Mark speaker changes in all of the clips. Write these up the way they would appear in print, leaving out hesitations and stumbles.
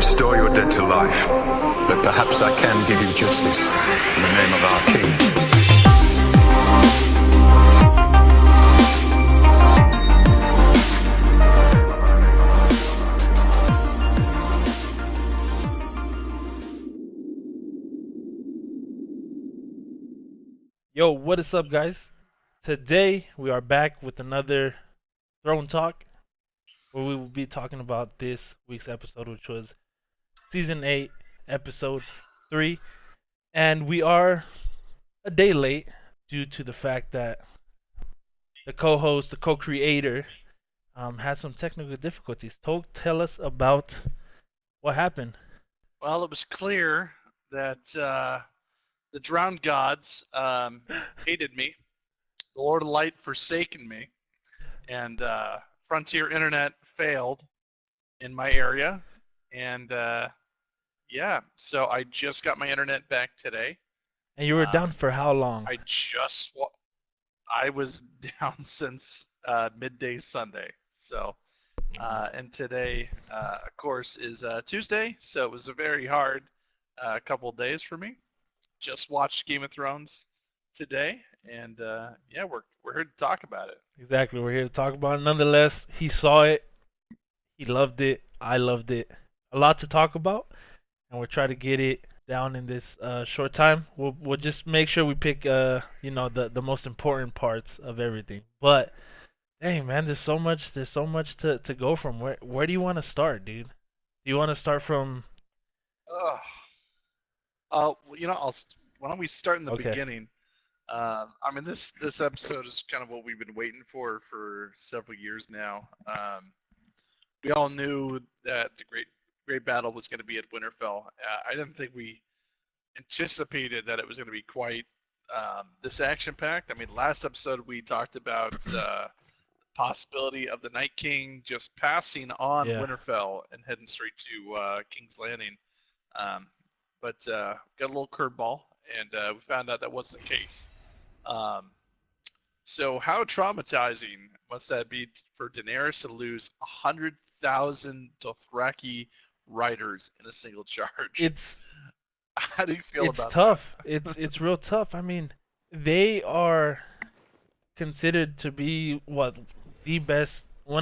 Speaker 1: restore your dead to life.
Speaker 2: But perhaps I can give you justice in the name of our king.
Speaker 3: Yo, what is up, guys? Today we are back with another Throne Talk, where we will be talking about this week's episode, which was Season 8, Episode 3. And we are a day late due to the fact that the co-host, the co-creator, had some technical difficulties. Tell us about what happened.
Speaker 4: Well, it was clear that the drowned gods hated me, the Lord of Light forsaken me, and Frontier Internet failed in my area. And yeah, so I just got my internet back today.
Speaker 3: And you were down for how long?
Speaker 4: I was down since midday Sunday. So, and today, of course, is Tuesday. So it was a very hard couple of days for me. Just watched Game of Thrones today, and yeah, we're here to talk about it.
Speaker 3: Exactly, we're here to talk about it. Nonetheless, he saw it, he loved it, I loved it. A lot to talk about, and we'll try to get it down in this short time. We'll just make sure we pick the most important parts of everything. But dang, man, there's so much to go from. Where do you want to start, dude? Do you want to start from?
Speaker 4: Why don't we start in the
Speaker 3: Okay.
Speaker 4: beginning? I mean, this episode is kind of what we've been waiting for several years now. We all knew that the great battle was going to be at Winterfell. I didn't think we anticipated that it was going to be quite this action-packed. I mean, last episode we talked about the possibility of the Night King just passing on Winterfell and heading straight to King's Landing. But got a little curveball, and we found out that wasn't the case. So how traumatizing must that be for Daenerys to lose 100,000 Dothraki riders in a single charge? How do you feel about
Speaker 3: It's tough. It's real tough. I mean, they are considered to be one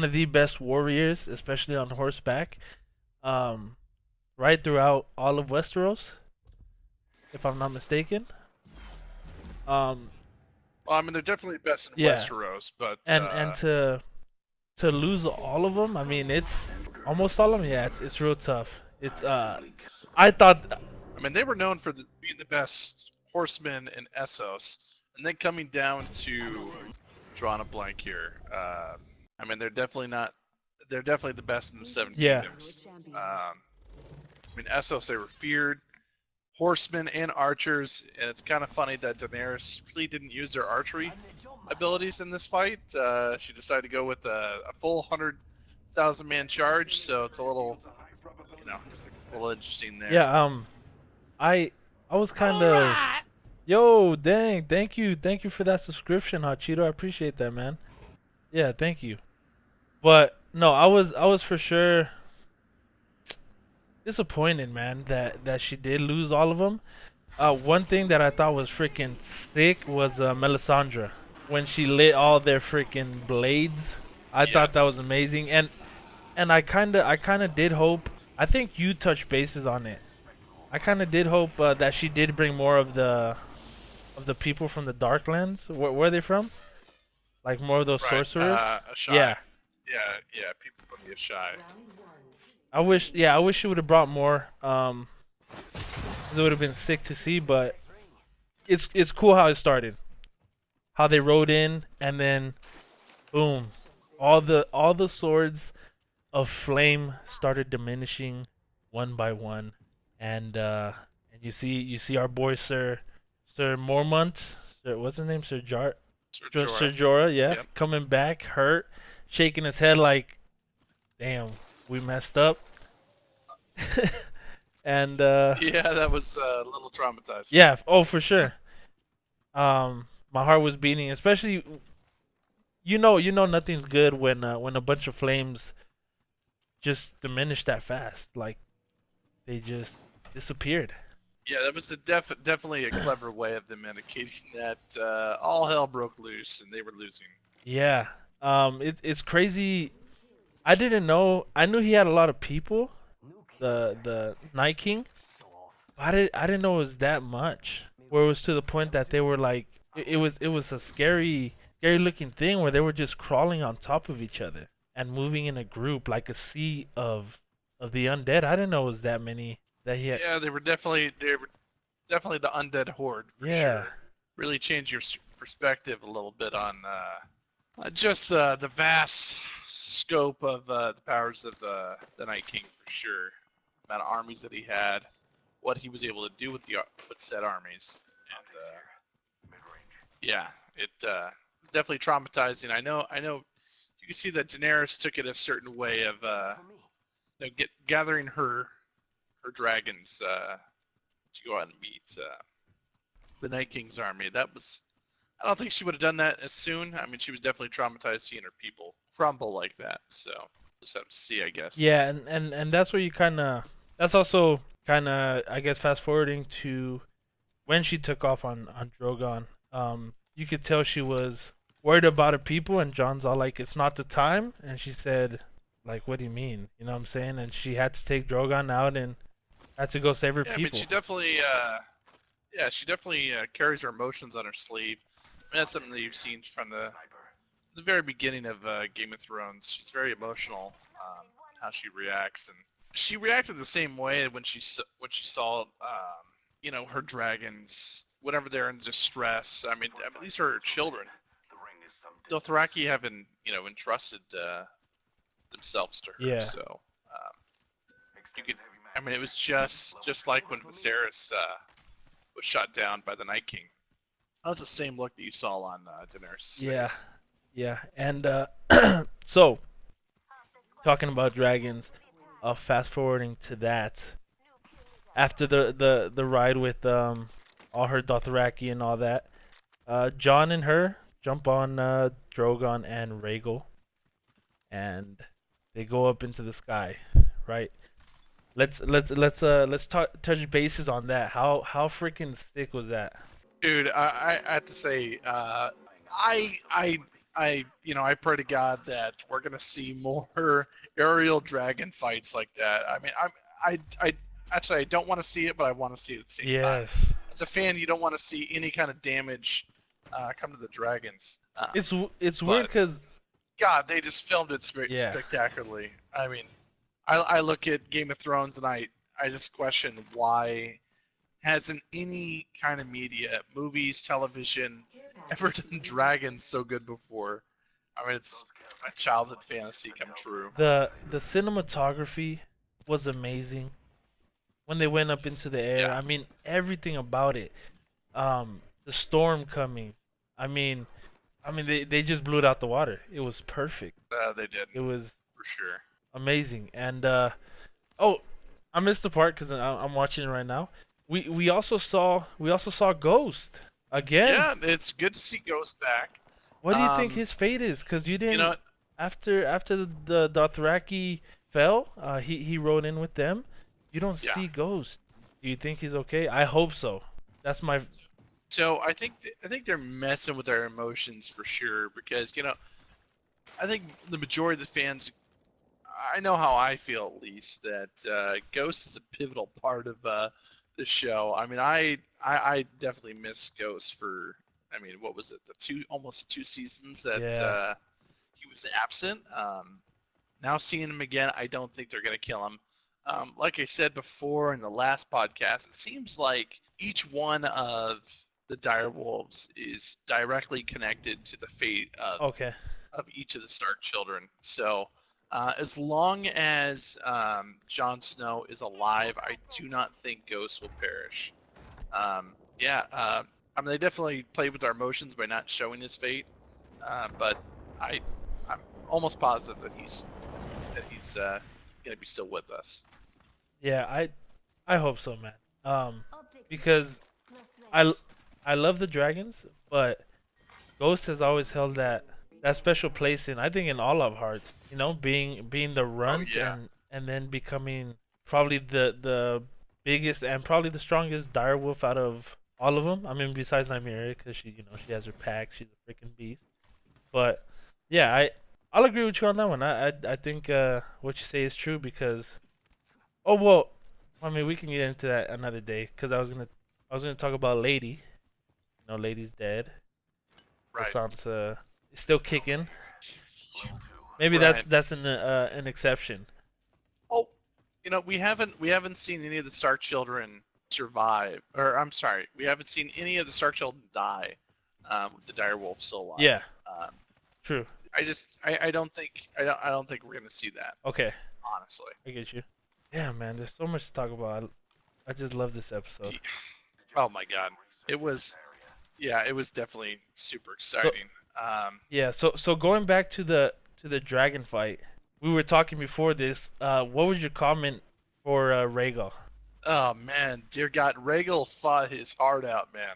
Speaker 3: of the best warriors, especially on horseback. Right throughout all of Westeros, if I'm not mistaken.
Speaker 4: Well, I mean, they're definitely the best in Westeros, but
Speaker 3: and to lose all of them, I mean, it's almost all of them. Yeah, it's real tough. It's I thought.
Speaker 4: I mean, they were known for being the best horsemen in Essos, and then coming down to drawing a blank here. I mean, they're definitely not. They're definitely the best in the Seven Kingdoms. I mean, Essos, they were feared horsemen and archers, and it's kind of funny that Daenerys really didn't use her archery abilities in this fight. She decided to go with a full 100,000 man charge, so it's a little, a little interesting there.
Speaker 3: Yeah. I was kind of. Yo, dang! Thank you for that subscription, Hachito. I appreciate that, man. Yeah, thank you. But no, I was for sure disappointed, man, that she did lose all of them. One thing that I thought was freaking sick was Melisandre when she lit all their freaking blades. I thought that was amazing, and I kind of did hope. I think you touched bases on it. I kind of did hope that she did bring more of the people from the Darklands. Where are they from? Like more of those sorcerers.
Speaker 4: Ashai.
Speaker 3: Yeah,
Speaker 4: people from the Ashai.
Speaker 3: I wish she would have brought more. It would have been sick to see, but it's cool how it started. How they rode in, and then, boom, all the swords of flame started diminishing one by one, and you see our boy Sir Mormont, what's his name, Sir Jorah, yeah, coming back hurt, shaking his head like, damn, we messed up. And
Speaker 4: yeah, that was a little traumatizing.
Speaker 3: Yeah, oh for sure. My heart was beating, especially you know nothing's good when a bunch of flames just diminish that fast. Like they just disappeared.
Speaker 4: Yeah, that was definitely a clever way of them indicating that all hell broke loose and they were losing.
Speaker 3: Yeah. It's crazy. I didn't know. I knew he had a lot of people, the Night King. But I didn't know it was that much. Where it was to the point that they were like, it was a scary looking thing where they were just crawling on top of each other and moving in a group like a sea of the undead. I didn't know it was that many that he had.
Speaker 4: Yeah, they were definitely the undead horde for
Speaker 3: Yeah.
Speaker 4: sure. Really changed your perspective a little bit on just the vast scope of the powers of the Night King for sure. The amount of armies that he had, what he was able to do with said armies, and yeah, it definitely traumatizing. I know. You can see that Daenerys took it a certain way of gathering her dragons to go out and meet the Night King's army. That was. I don't think she would have done that as soon. I mean, she was definitely traumatized seeing her people crumble like that. So just have to see, I guess.
Speaker 3: Yeah, and that's where you kind of. That's also kind of, I guess, fast forwarding to when she took off on Drogon. You could tell she was worried about her people, and John's all like, "It's not the time," and she said, "Like, what do you mean?" You know what I'm saying? And she had to take Drogon out and had to go save her
Speaker 4: Yeah, I
Speaker 3: people.
Speaker 4: mean, she definitely carries her emotions on her sleeve. I mean, that's something that you've seen from the very beginning of Game of Thrones. She's very emotional, how she reacts, and she reacted the same way when she saw her dragons whenever they're in distress. I mean, these are her children. Dothraki haven't entrusted themselves to her.
Speaker 3: Yeah.
Speaker 4: So you could. I mean, it was just like when Viserys was shot down by the Night King. That's the same look that you saw on Daenerys'
Speaker 3: Yeah,
Speaker 4: face.
Speaker 3: yeah, and so talking about dragons, fast forwarding to that, after the ride with all her Dothraki and all that, Jon and her jump on Drogon and Rhaegal, and they go up into the sky, right? Let's touch bases on that. How freaking sick was that?
Speaker 4: Dude, I have to say, I pray to God that we're gonna see more aerial dragon fights like that. I mean, I actually I don't want to see it, but I want to see it at the same time.
Speaker 3: Yes,
Speaker 4: As a fan, you don't want to see any kind of damage come to the dragons.
Speaker 3: it's weird
Speaker 4: But
Speaker 3: because
Speaker 4: God, they just filmed it
Speaker 3: Yeah.
Speaker 4: spectacularly. I mean, I look at Game of Thrones and I just question why hasn't any kind of media, movies, television, ever done dragons so good before? I mean, it's a childhood fantasy come true.
Speaker 3: the cinematography was amazing when they went up into the air.
Speaker 4: Yeah.
Speaker 3: I mean, everything about it. The storm coming. I mean, they just blew it out the water. It was perfect.
Speaker 4: They did
Speaker 3: It was
Speaker 4: for sure.
Speaker 3: amazing. And oh, I missed the part because I'm watching it right now. We also saw Ghost again.
Speaker 4: Yeah, it's good to see Ghost back.
Speaker 3: What do you think
Speaker 4: Um,
Speaker 3: his fate is? Because you didn't
Speaker 4: You know,
Speaker 3: after the Dothraki fell, he rode in with them. You don't
Speaker 4: Yeah.
Speaker 3: see Ghost. Do you think he's okay? I hope so. That's my
Speaker 4: so I think they're messing with our emotions for sure because I think the majority of the fans, I know how I feel at least that Ghost is a pivotal part of the show. I mean, I definitely miss Ghost for. I mean, what was it? Almost 2 seasons that
Speaker 3: Yeah.
Speaker 4: he was absent. Now seeing him again, I don't think they're gonna kill him. Like I said before in the last podcast, it seems like each one of the direwolves is directly connected to the fate
Speaker 3: Okay.
Speaker 4: of each of the Stark children. So, as long as Jon Snow is alive, I do not think Ghost will perish. Yeah, I mean they definitely played with our emotions by not showing his fate, but I'm almost positive that he's gonna be still with us.
Speaker 3: Yeah, I hope so, man. Because I I love the dragons, but Ghost has always held that special place in, I think, in all of hearts. You know, being the runt
Speaker 4: yeah.
Speaker 3: and then becoming probably the biggest and probably the strongest direwolf out of all of them. I mean, besides Nymeria, because she has her pack. She's a freaking beast. But yeah, I'll agree with you on that one. I think what you say is true because oh well, I mean we can get into that another day because I was gonna talk about Lady. Lady's dead.
Speaker 4: Right.
Speaker 3: Sansa is still kicking. Maybe
Speaker 4: Right.
Speaker 3: that's an exception.
Speaker 4: Oh, we haven't seen any of the Stark children survive, or I'm sorry, we haven't seen any of the Stark children die. With the direwolf still alive.
Speaker 3: Yeah,
Speaker 4: Um,
Speaker 3: true.
Speaker 4: I don't think we're gonna see that,
Speaker 3: Okay,
Speaker 4: honestly.
Speaker 3: I get you. Yeah, man, there's so much to talk about. I just love this episode.
Speaker 4: Oh my god, it was definitely super exciting.
Speaker 3: Yeah, so going back to the dragon fight, we were talking before this. What was your comment for Rhaegal?
Speaker 4: Oh man, dear God, Rhaegal fought his heart out, man.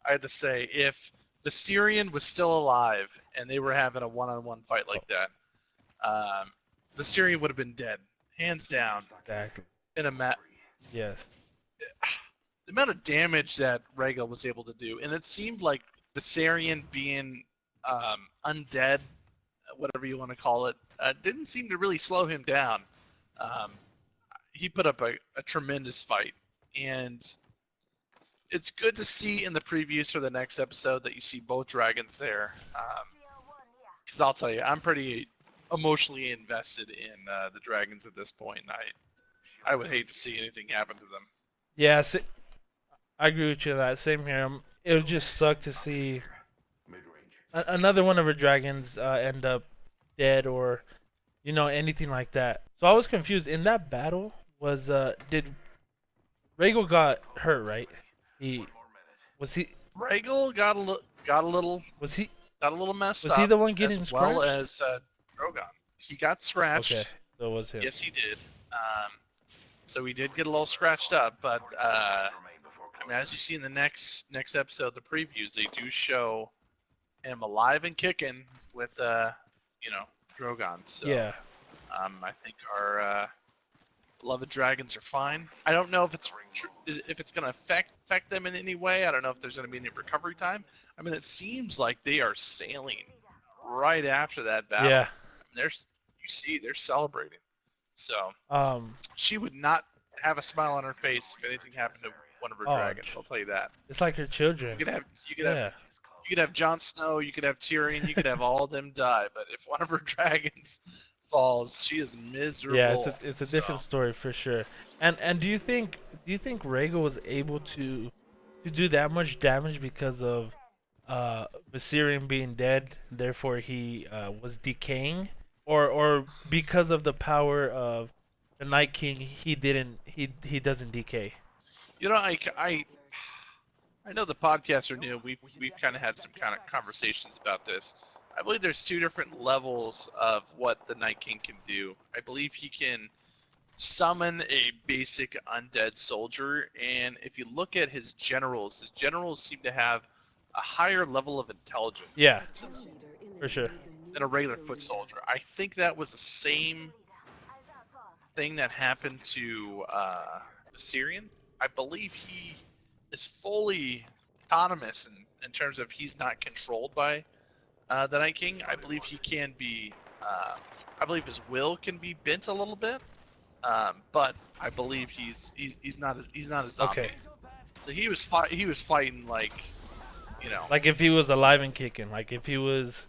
Speaker 4: I had to say, if Viserion was still alive and they were having a one-on-one fight like that, Viserion would have been dead, hands down.
Speaker 3: Exactly.
Speaker 4: In a mat.
Speaker 3: Yes.
Speaker 4: The amount of damage that Rhaegal was able to do, and it seemed like Viserion being undead, whatever you want to call it, didn't seem to really slow him down. He put up a tremendous fight, and it's good to see in the previews for the next episode that you see both dragons there. Because I'll tell you, I'm pretty emotionally invested in the dragons at this point, and I would hate to see anything happen to them.
Speaker 3: Yeah, I agree with you on that. Same here. It would just suck to see another one of our dragons end up dead or anything like that. So I was confused. In that battle, did Rhaegal got hurt, right?
Speaker 4: Rhaegal got a little messed up.
Speaker 3: Was he the one getting
Speaker 4: as well
Speaker 3: scratched?
Speaker 4: as Drogon? He got scratched.
Speaker 3: Okay, so it was him.
Speaker 4: Yes, he did. So he did get a little scratched up, but I mean, as you see in the next episode, the previews, they do show him alive and kicking with Drogon. So
Speaker 3: Yeah.
Speaker 4: I think our beloved dragons are fine. I don't know if it's going to affect them in any way. I don't know if there's going to be any recovery time. I mean, it seems like they are sailing right after that battle.
Speaker 3: Yeah.
Speaker 4: They're celebrating. So she would not have a smile on her face if anything happened to one of her dragons. I'll tell you that.
Speaker 3: It's like her children.
Speaker 4: You could have Jon Snow, you could have Tyrion, you could have all of them die, but if one of her dragons falls, she is miserable.
Speaker 3: Yeah, it's a different story for sure. And do you think Rhaegal was able to do that much damage because of Viserion being dead, therefore he was decaying, or because of the power of the Night King he doesn't decay?
Speaker 4: I know the podcasts are new. We've kind of had some kind of conversations about this. I believe there's two different levels of what the Night King can do. I believe he can summon a basic undead soldier, and if you look at his generals seem to have a higher level of intelligence.
Speaker 3: Yeah, for sure.
Speaker 4: Than a regular foot soldier. I think that was the same thing that happened to Viserion. I believe he is fully autonomous in terms of he's not controlled by the Night King. I believe he can be. I believe his will can be bent a little bit, but I believe he's not a zombie.
Speaker 3: Okay.
Speaker 4: So he was fighting like,
Speaker 3: like if he was alive and kicking, like if he was.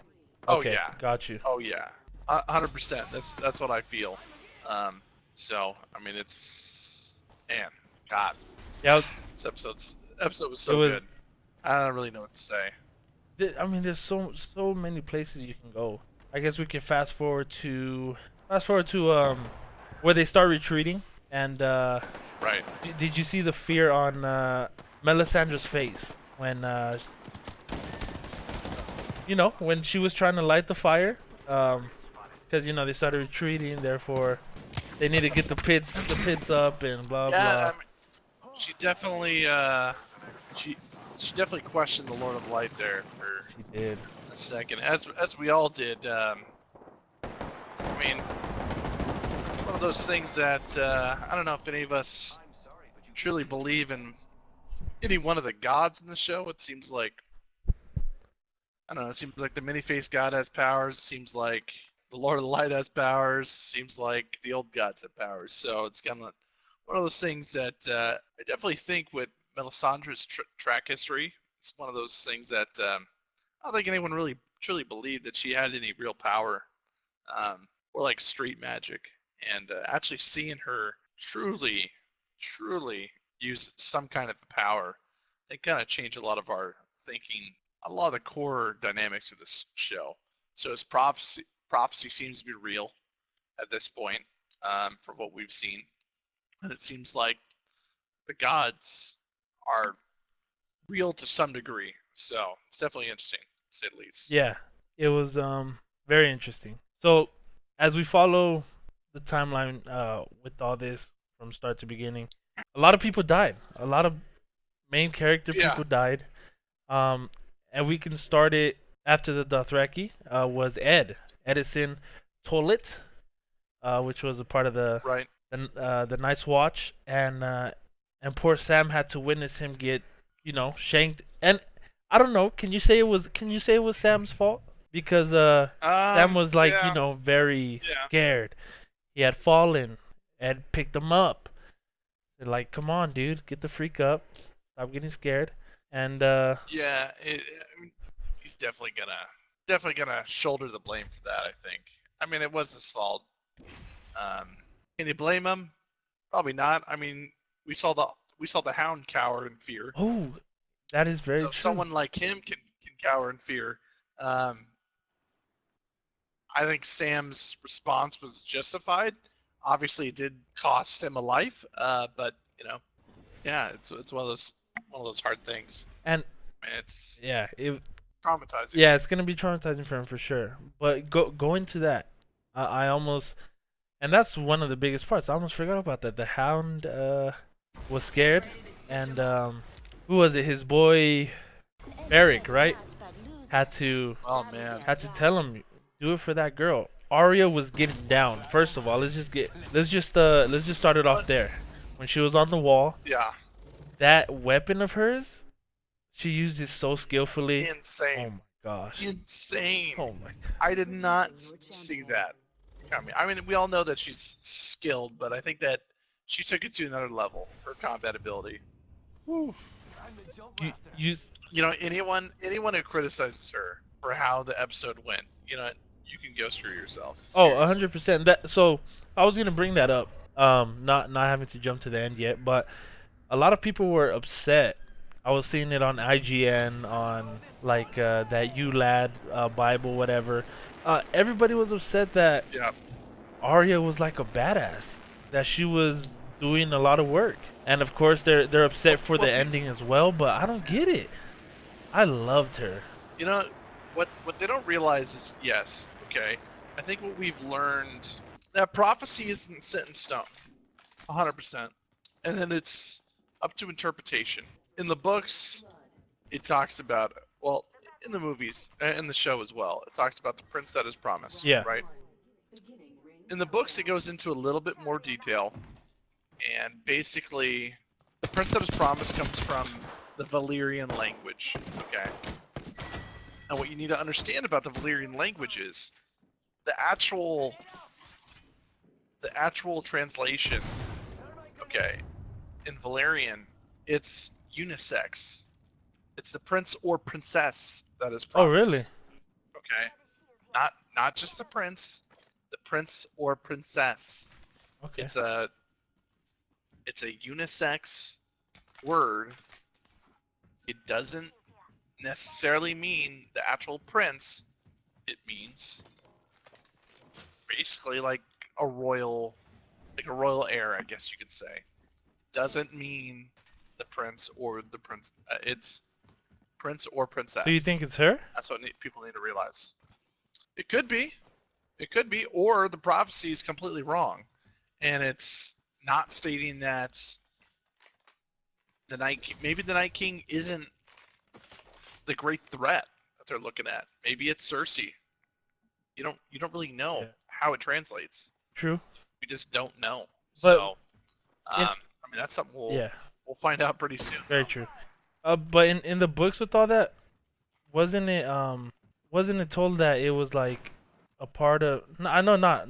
Speaker 3: Okay,
Speaker 4: oh yeah,
Speaker 3: got you.
Speaker 4: Oh yeah, 100%. That's what I feel. So I mean, God.
Speaker 3: Yeah.
Speaker 4: This episode was so good. I don't really know what to say.
Speaker 3: I mean, there's so many places you can go. I guess we can fast forward to where they start retreating and
Speaker 4: right.
Speaker 3: Did you see the fear on Melisandre's face when when she was trying to light the fire, because they started retreating, therefore they need to get the pits up and blah blah.
Speaker 4: I mean, she definitely she definitely questioned the Lord of Light there for
Speaker 3: she did.
Speaker 4: a second, as we all did. I mean, those things that I don't know if any of us truly believe in any one of the gods in the show. It seems like, I don't know, it seems like the many-faced god has powers, seems like the Lord of the Light has powers, seems like the old gods have powers. So it's kind of one of those things that I definitely think with Melisandre's track history, it's one of those things that I don't think anyone really truly believed that she had any real power, or like street magic. And actually seeing her truly use some kind of power, it kind of changed a lot of our thinking, a lot of the core dynamics of this show. So his prophecy seems to be real at this point, from what we've seen, and it seems like the gods are real to some degree. So it's definitely interesting, to say the least.
Speaker 3: Yeah, it was very interesting. So as we follow the timeline with all this from start to beginning, a lot of people died. A lot of main character
Speaker 4: Yeah.
Speaker 3: people died. Um, and we can start it after the Dothraki. Was Edison Tollett, which was a part of
Speaker 4: Right.
Speaker 3: the Night's Watch, and poor Sam had to witness him get, shanked. And I don't know. Can you say it was Sam's fault? Because Sam was like,
Speaker 4: Yeah.
Speaker 3: very
Speaker 4: Yeah.
Speaker 3: scared. He had fallen and picked him up. They're like, come on, dude, get the freak up. Stop getting scared. And
Speaker 4: Yeah. I mean, he's definitely gonna shoulder the blame for that. I think. I mean, it was his fault. Can you blame him? Probably not. I mean, we saw the Hound cower in fear.
Speaker 3: oh, that is very
Speaker 4: So if
Speaker 3: true.
Speaker 4: someone like him can cower in fear, I think Sam's response was justified. Obviously, it did cost him a life, but yeah, it's one of those hard things.
Speaker 3: And
Speaker 4: I mean, it's
Speaker 3: yeah,
Speaker 4: traumatizing.
Speaker 3: it's gonna be traumatizing for him for sure. But go into that. I almost, and that's one of the biggest parts. I almost forgot about that. The Hound was scared, and who was it? His boy Beric, right?
Speaker 4: Oh man.
Speaker 3: Had to tell him, do it for that girl. Arya was getting down. First of all, let's just start it off there. When she was on the wall,
Speaker 4: Yeah.
Speaker 3: that weapon of hers, she used it so skillfully. Oh
Speaker 4: Insane.
Speaker 3: my gosh.
Speaker 4: Insane.
Speaker 3: Oh my god.
Speaker 4: I did not see that coming. I mean, we all know that she's skilled, but I think that she took it to another level. Her combat ability. Woo. Anyone who criticizes her for how the episode went, you can go screw yourself.
Speaker 3: Oh,
Speaker 4: Seriously.
Speaker 3: 100%. So I was gonna bring that up. Not having to jump to the end yet, but a lot of people were upset. I was seeing it on IGN, on like that ULAD Bible, whatever. Everybody was upset that
Speaker 4: Yeah.
Speaker 3: Arya was like a badass, that she was doing a lot of work, and of course they're upset for the ending as well. But I don't get it. I loved her.
Speaker 4: You know what they don't realize is, yes, okay. I think what we've learned, that prophecy isn't set in stone, 100%, and then it's up to interpretation. In the books, it talks about, well, in the movies, in the show as well, it talks about the prince that is promised.
Speaker 3: Yeah.
Speaker 4: Right. In the books, it goes into a little bit more detail, and basically, the prince that is promised comes from the Valyrian language. Okay. And what you need to understand about the Valyrian language is the actual translation. Okay, in Valyrian, it's unisex. It's the prince or princess that is promised.
Speaker 3: Oh, really?
Speaker 4: Okay, not just the prince or princess.
Speaker 3: Okay.
Speaker 4: It's a unisex word. It doesn't necessarily mean the actual prince. It means basically like a royal heir, I guess you could say. Doesn't mean the prince or the prince. It's prince or princess.
Speaker 3: Do you think it's her?
Speaker 4: That's what people need to realize. It could be, or the prophecy is completely wrong, and it's not stating that maybe the Night King isn't the great threat that they're looking at. Maybe it's Cersei. You don't really know how it translates.
Speaker 3: True.
Speaker 4: We just don't know.
Speaker 3: But
Speaker 4: So,
Speaker 3: in,
Speaker 4: I mean, that's something
Speaker 3: yeah,
Speaker 4: we'll find out pretty soon.
Speaker 3: very
Speaker 4: though.
Speaker 3: true. But in the books with all that, wasn't it wasn't it told that it was like a part of? No, I know not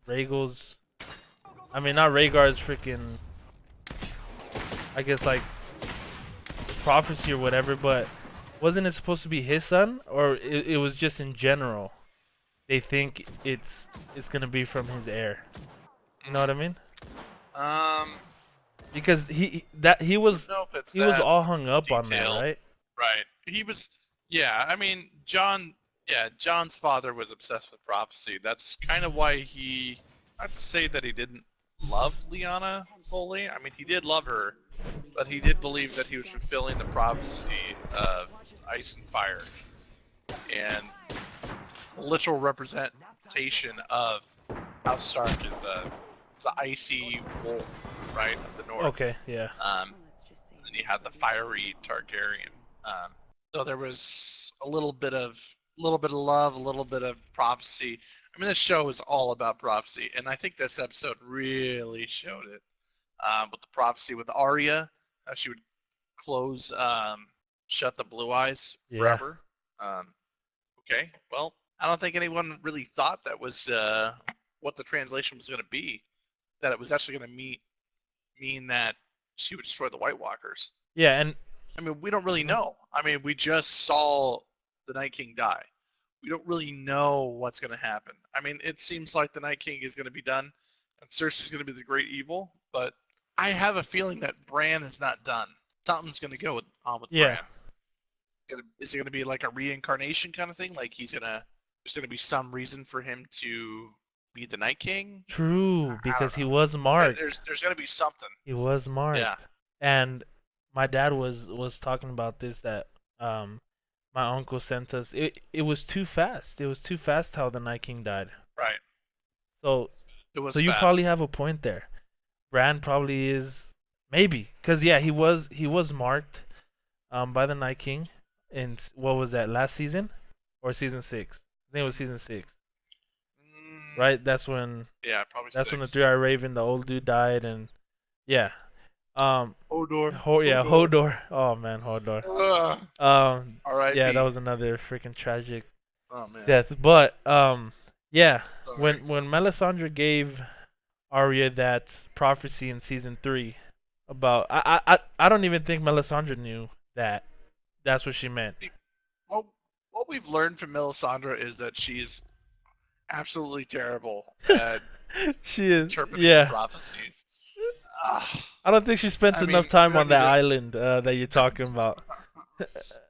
Speaker 3: Rhaegal's. I mean not Rhaegar's freaking. I guess like prophecy or whatever, but wasn't it supposed to be his son, or it was just in general? They think it's gonna be from his heir. You know what I mean?
Speaker 4: Um,
Speaker 3: Because he was
Speaker 4: I don't know if it's
Speaker 3: he was
Speaker 4: that
Speaker 3: all hung up on that,
Speaker 4: detailed.
Speaker 3: right?
Speaker 4: Right. He was. Yeah. I mean, John. Yeah, John's father was obsessed with prophecy. That's kind of why he. Not to say that he didn't love Lyanna fully. I mean, he did love her, but he did believe that he was fulfilling the prophecy of ice and fire, and literal representation of House Stark is it's an icy wolf, right, of the north.
Speaker 3: Okay, yeah.
Speaker 4: And you had the fiery Targaryen. So there was a little bit of love, a little bit of prophecy. I mean, this show is all about prophecy, and I think this episode really showed it. With the prophecy with Arya, how she would close, shut the blue eyes forever. Okay, well, I don't think anyone really thought that was what the translation was going to be. That it was actually going to mean that she would destroy the White Walkers.
Speaker 3: Yeah, and
Speaker 4: I mean, we don't really know. I mean, we just saw the Night King die. We don't really know what's going to happen. I mean, it seems like the Night King is going to be done, and Cersei's going to be the great evil. But I have a feeling that Bran is not done. Something's going to go on with
Speaker 3: yeah.
Speaker 4: Bran. Is it going to be like a reincarnation kind of thing? Like there's going to be some reason for him to be the Night King?
Speaker 3: True,
Speaker 4: I
Speaker 3: because
Speaker 4: don't
Speaker 3: he
Speaker 4: know.
Speaker 3: was marked.
Speaker 4: There's going to be something.
Speaker 3: He was marked.
Speaker 4: Yeah.
Speaker 3: And my dad was talking about this, that my uncle sent us. It was too fast. It was too fast how the Night King died.
Speaker 4: Right.
Speaker 3: So
Speaker 4: It was
Speaker 3: so you
Speaker 4: fast.
Speaker 3: probably have a point there. Bran probably is, maybe, because yeah, he was marked by the Night King in what was that, last season or season 6? I think it was season 6. Right? That's when
Speaker 4: Yeah, probably
Speaker 3: that's
Speaker 4: 6.
Speaker 3: when the Three-Eyed Raven, the old dude, died, and yeah.
Speaker 4: Hodor.
Speaker 3: Hodor. Oh man, Hodor.
Speaker 4: R.I.P.
Speaker 3: Yeah, that was another freaking tragic
Speaker 4: Oh man.
Speaker 3: death. But yeah,
Speaker 4: Sorry.
Speaker 3: when Melisandre gave Arya that prophecy in season 3 about, I don't even think Melisandre knew that that's what she meant.
Speaker 4: Well, what we've learned from Melisandre is that she's absolutely terrible at
Speaker 3: She is.
Speaker 4: interpreting
Speaker 3: Yeah.
Speaker 4: prophecies.
Speaker 3: I don't think she spent
Speaker 4: I
Speaker 3: enough
Speaker 4: mean,
Speaker 3: time
Speaker 4: we don't
Speaker 3: on that
Speaker 4: need to-
Speaker 3: island that you're talking about.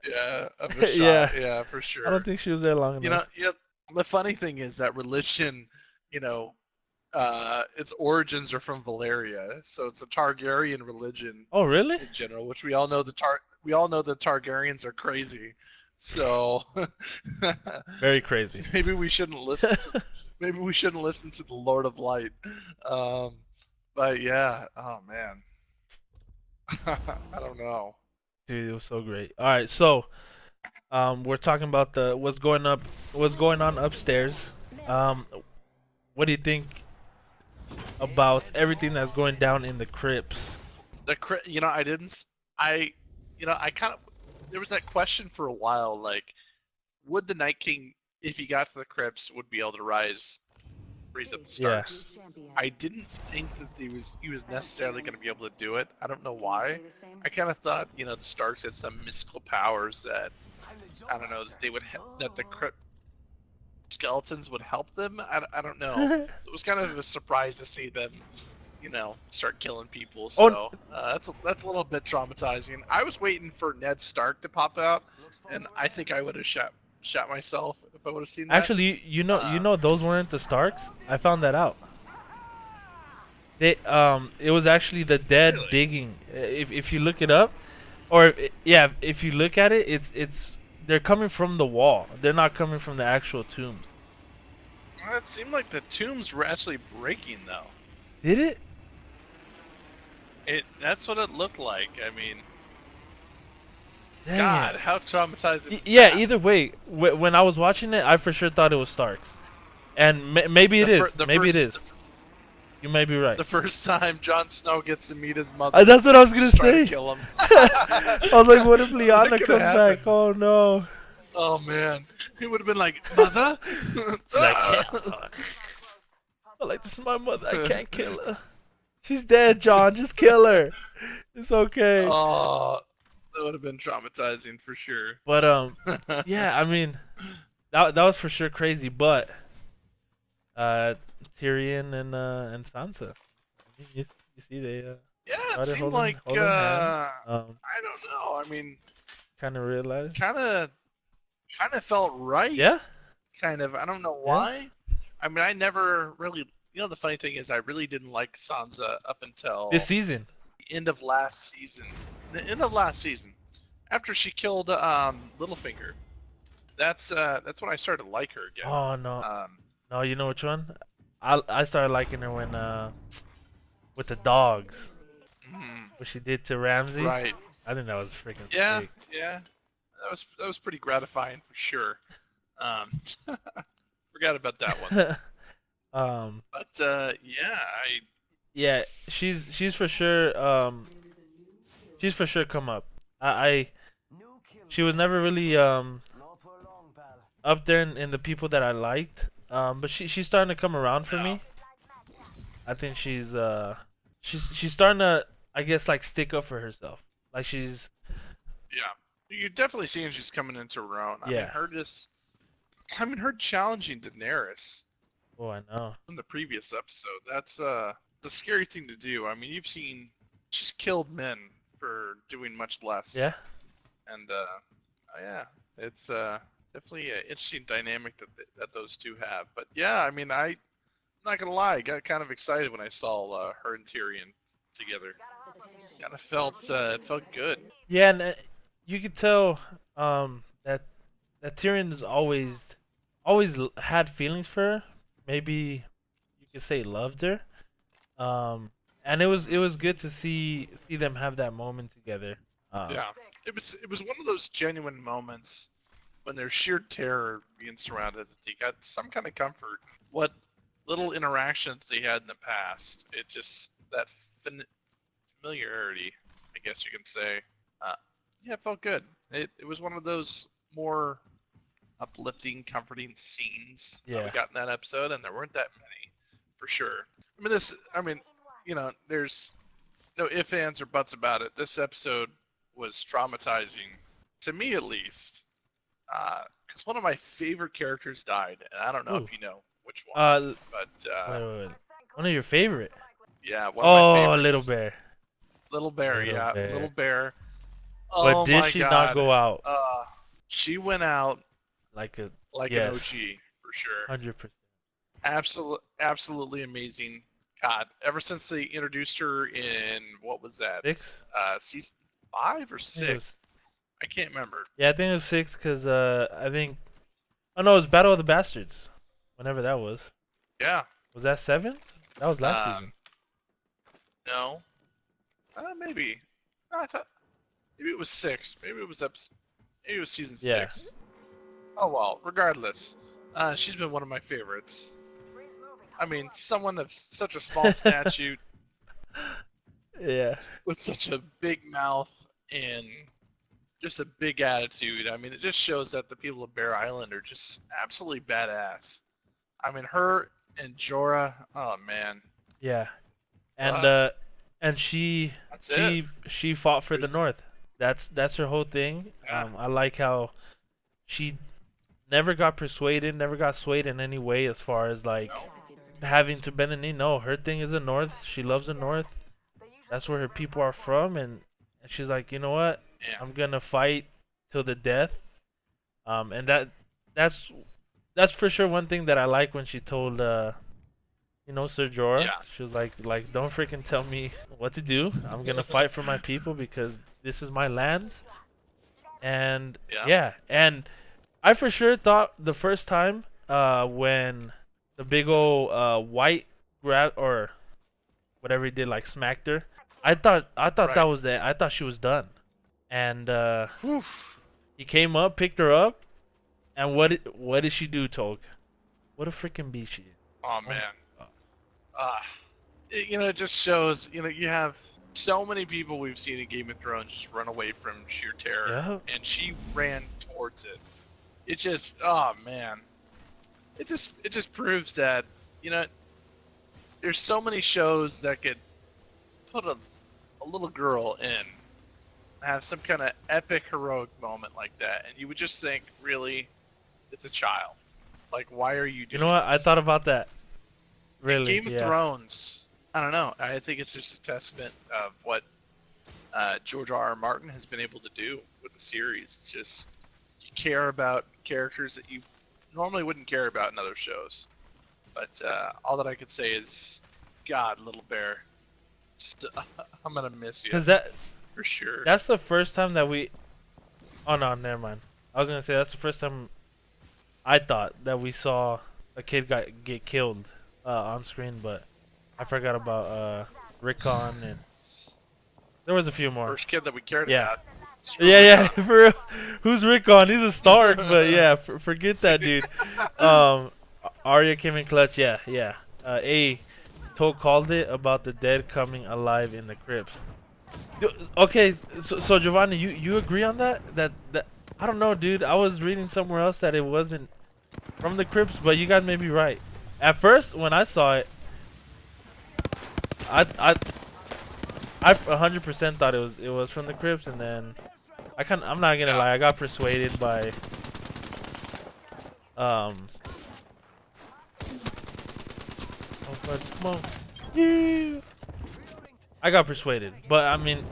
Speaker 4: Yeah, of a shot.
Speaker 3: Yeah.
Speaker 4: Yeah, for sure.
Speaker 3: I don't think she was there long enough.
Speaker 4: You know, the funny thing is that religion, its origins are from Valyria, so it's a Targaryen religion
Speaker 3: Oh really?
Speaker 4: in general, which we all know the Targaryens are crazy. So
Speaker 3: Very crazy.
Speaker 4: maybe we shouldn't listen to the Lord of Light. But yeah, oh man, I don't know.
Speaker 3: Dude, it was so great. All right, so we're talking about what's going on upstairs. What do you think about everything that's going down in the crypts?
Speaker 4: I kind of, there was that question for a while, like, would the Night King, if he got to the crypts, would be able to raise up the Starks? I didn't think that he was necessarily going to be able to do it. I don't know why. I kind of thought, the Starks had some mystical powers that, I don't know, that the crypt skeletons would help them. I don't know. So it was kind of a surprise to see them, start killing people. So that's a little bit traumatizing. I was waiting for Ned Stark to pop out, and I think I would have shot myself if I would have seen that.
Speaker 3: Actually, you know those weren't the Starks. I found that out. It was actually the dead
Speaker 4: Really?
Speaker 3: digging. If you look it up, or yeah, if you look at it, it's they're coming from the wall. They're not coming from the actual tombs.
Speaker 4: Well, it seemed like the tombs were actually breaking, though.
Speaker 3: Did it?
Speaker 4: That's what it looked like. I mean,
Speaker 3: Dang
Speaker 4: God,
Speaker 3: it.
Speaker 4: how traumatizing. is
Speaker 3: Yeah.
Speaker 4: that?
Speaker 3: Either way, when I was watching it, I for sure thought it was Starks, and maybe it
Speaker 4: The
Speaker 3: is.
Speaker 4: fir- the
Speaker 3: Maybe
Speaker 4: first-
Speaker 3: it is.
Speaker 4: the f-
Speaker 3: You may be right.
Speaker 4: The first time Jon Snow gets to meet his mother.
Speaker 3: That's what I was gonna
Speaker 4: she's trying
Speaker 3: say.
Speaker 4: to kill him.
Speaker 3: I was like, what if
Speaker 4: That
Speaker 3: Lyanna
Speaker 4: could've
Speaker 3: comes back?
Speaker 4: happened.
Speaker 3: Oh no.
Speaker 4: Oh man, he would have been like, "Mother."
Speaker 3: She's like, "Can't. Like, this is my mother. I can't kill her. She's dead, John. Just kill her. It's okay."
Speaker 4: Oh, that would have been traumatizing for sure.
Speaker 3: But yeah. I mean, that was for sure crazy. But Tyrion and Sansa. I mean, you see they
Speaker 4: Yeah, it
Speaker 3: started
Speaker 4: seemed like
Speaker 3: holding hands.
Speaker 4: I don't know. I mean,
Speaker 3: Kind of realized.
Speaker 4: kind of felt right.
Speaker 3: Yeah.
Speaker 4: Kind of. I don't know
Speaker 3: Yeah.
Speaker 4: why. I mean, I never really. You know, the funny thing is, I really didn't like Sansa up until
Speaker 3: This season.
Speaker 4: the end of last season. The end of last season, after she killed Littlefinger. That's when I started to like her again.
Speaker 3: Oh no.
Speaker 4: Um,
Speaker 3: No, you know which one? I started liking her when with the dogs. What she did to Ramsay.
Speaker 4: right.
Speaker 3: I think that was freaking
Speaker 4: Yeah.
Speaker 3: sick.
Speaker 4: Yeah. That was pretty gratifying for sure. Forgot about that one. But yeah,
Speaker 3: Yeah, she's for sure come up. I she was never really up there in the people that I liked. But she's starting to come around for me. I think she's starting to, I guess, like stick up for herself. Like she's
Speaker 4: yeah. You're definitely seeing she's coming into her own.
Speaker 3: Yeah.
Speaker 4: Her challenging Daenerys
Speaker 3: Oh, I know.
Speaker 4: in the previous episode. That's the scary thing to do. I mean, you've seen she's killed men for doing much less.
Speaker 3: Yeah.
Speaker 4: And yeah, it's definitely an interesting dynamic that those two have. But yeah, I mean, I'm not gonna lie, I got kind of excited when I saw her and Tyrion together. Kind of felt it felt good.
Speaker 3: Yeah, and you could tell that Tyrion has always had feelings for her. Maybe you could say loved her. And it was good to see them have that moment together.
Speaker 4: Yeah, it was one of those genuine moments when there's sheer terror being surrounded. You got some kind of comfort. What little interactions they had in the past, it just that familiarity, I guess you can say. Yeah, it felt good. It was one of those more uplifting, comforting scenes that we got in that episode, and there weren't that many, for sure. I mean, you know, there's no ifs, ands, or buts about it. This episode was traumatizing, to me at least, because one of my favorite characters died, and I don't know if you know which one, but
Speaker 3: wait. One of your favorite?
Speaker 4: Yeah, one of my favorites.
Speaker 3: Little Bear.
Speaker 4: Little Bear, Little Bear.
Speaker 3: But
Speaker 4: Oh
Speaker 3: did
Speaker 4: my
Speaker 3: she
Speaker 4: God.
Speaker 3: not go out?
Speaker 4: She went out
Speaker 3: like an
Speaker 4: OG for sure.
Speaker 3: 100%.
Speaker 4: Absolutely amazing. God, ever since they introduced her in what was that?
Speaker 3: 6?
Speaker 4: Season 5 or 6? I can't remember.
Speaker 3: Yeah, I think it was 6 because I think. Oh no, it was Battle of the Bastards. Whenever that was.
Speaker 4: Yeah.
Speaker 3: Was that 7? That was last season.
Speaker 4: No. Maybe. No, I thought maybe it was 6. Maybe it was season 6. Oh well, regardless, she's been one of my favorites. I mean, someone of such a small statute,
Speaker 3: yeah,
Speaker 4: with such a big mouth and just a big attitude. I mean, it just shows that the people of Bear Island are just absolutely badass. I mean, her and Jorah, oh man.
Speaker 3: Yeah, and she fought for the North. That's her whole thing.
Speaker 4: Yeah.
Speaker 3: I like how she never got persuaded, never got swayed in any way as far as like having to bend the knee. No, her thing is the North. She loves the North. That's where her people are from, and she's like, you know what?
Speaker 4: Yeah.
Speaker 3: I'm gonna fight till the death. And that's for sure one thing that I like when she told Ser Jorah.
Speaker 4: Yeah.
Speaker 3: She was like don't freaking tell me what to do. I'm gonna fight for my people because this is my land. And and I for sure thought the first time when the big old white grab or whatever he did like smacked her, I thought that was it. I thought she was done. And he came up, picked her up, and what did she do, Tulk? What a freaking beast she is.
Speaker 4: Oh man. It just shows. You have so many people we've seen in Game of Thrones just run away from sheer terror,
Speaker 3: Yeah.
Speaker 4: and she ran towards it. It just, oh man, it just proves that you know there's so many shows that could put a little girl in, have some kind of epic heroic moment like that, and you would just think, really, it's a child. Like, why are you
Speaker 3: You
Speaker 4: doing
Speaker 3: know what? I
Speaker 4: this?
Speaker 3: thought about that.
Speaker 4: In
Speaker 3: Really?
Speaker 4: Game of
Speaker 3: Yeah.
Speaker 4: Thrones, I don't know. I think it's just a testament of what George R. R. Martin has been able to do with the series. It's just you care about characters that you normally wouldn't care about in other shows. But all that I could say is, God, Little Bear, just, I'm gonna miss you
Speaker 3: Because
Speaker 4: for sure.
Speaker 3: that's the first time that we. Oh no, never mind. I was gonna say that's the first time I thought that we saw a kid get killed on screen, but I forgot about Rickon and there was a few more.
Speaker 4: First kid that we cared
Speaker 3: Yeah.
Speaker 4: about. Screw
Speaker 3: Yeah, yeah.
Speaker 4: Rickon.
Speaker 3: For real. Who's Rickon? He's a Stark, but yeah, forget that dude. Arya came in clutch. Yeah, yeah. Called it about the dead coming alive in the crypts. Okay, so Giovanni, you agree on that? That I don't know, dude. I was reading somewhere else that it wasn't from the crypts, but you guys may be right. At first, when I saw it, I 100% thought it was from the crypts, and then I'm not gonna lie, I got persuaded by oh, come on. Yeah. I got persuaded, but I mean,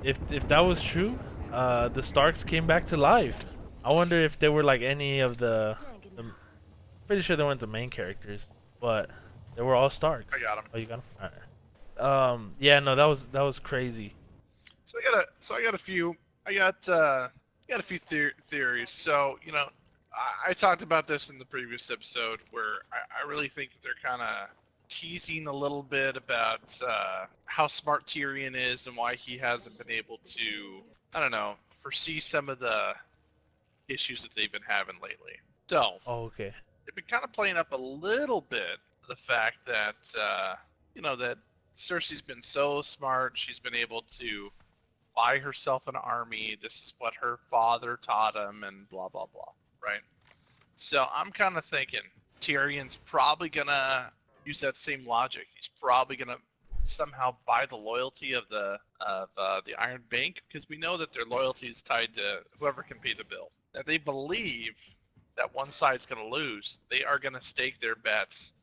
Speaker 3: if that was true, the Starks came back to life. I wonder if they were like any of the pretty sure they weren't the main characters, but they were all Starks.
Speaker 4: I got him.
Speaker 3: Oh, you got them? Alright. Yeah, no, that was crazy.
Speaker 4: So I got a few theories. So I talked about this in the previous episode where I really think that they're kind of teasing a little bit about how smart Tyrion is and why he hasn't been able to, I don't know, foresee some of the issues that they've been having lately. So
Speaker 3: Oh, okay.
Speaker 4: they've been kind of playing up a little bit the fact that that Cersei's been so smart. She's been able to buy herself an army. This is what her father taught him, and blah blah blah. Right. So I'm kind of thinking Tyrion's probably gonna use that same logic. He's probably gonna somehow buy the loyalty of the Iron Bank, because we know that their loyalty is tied to whoever can pay the bill. That they believe that one side's gonna lose, they are gonna stake their bets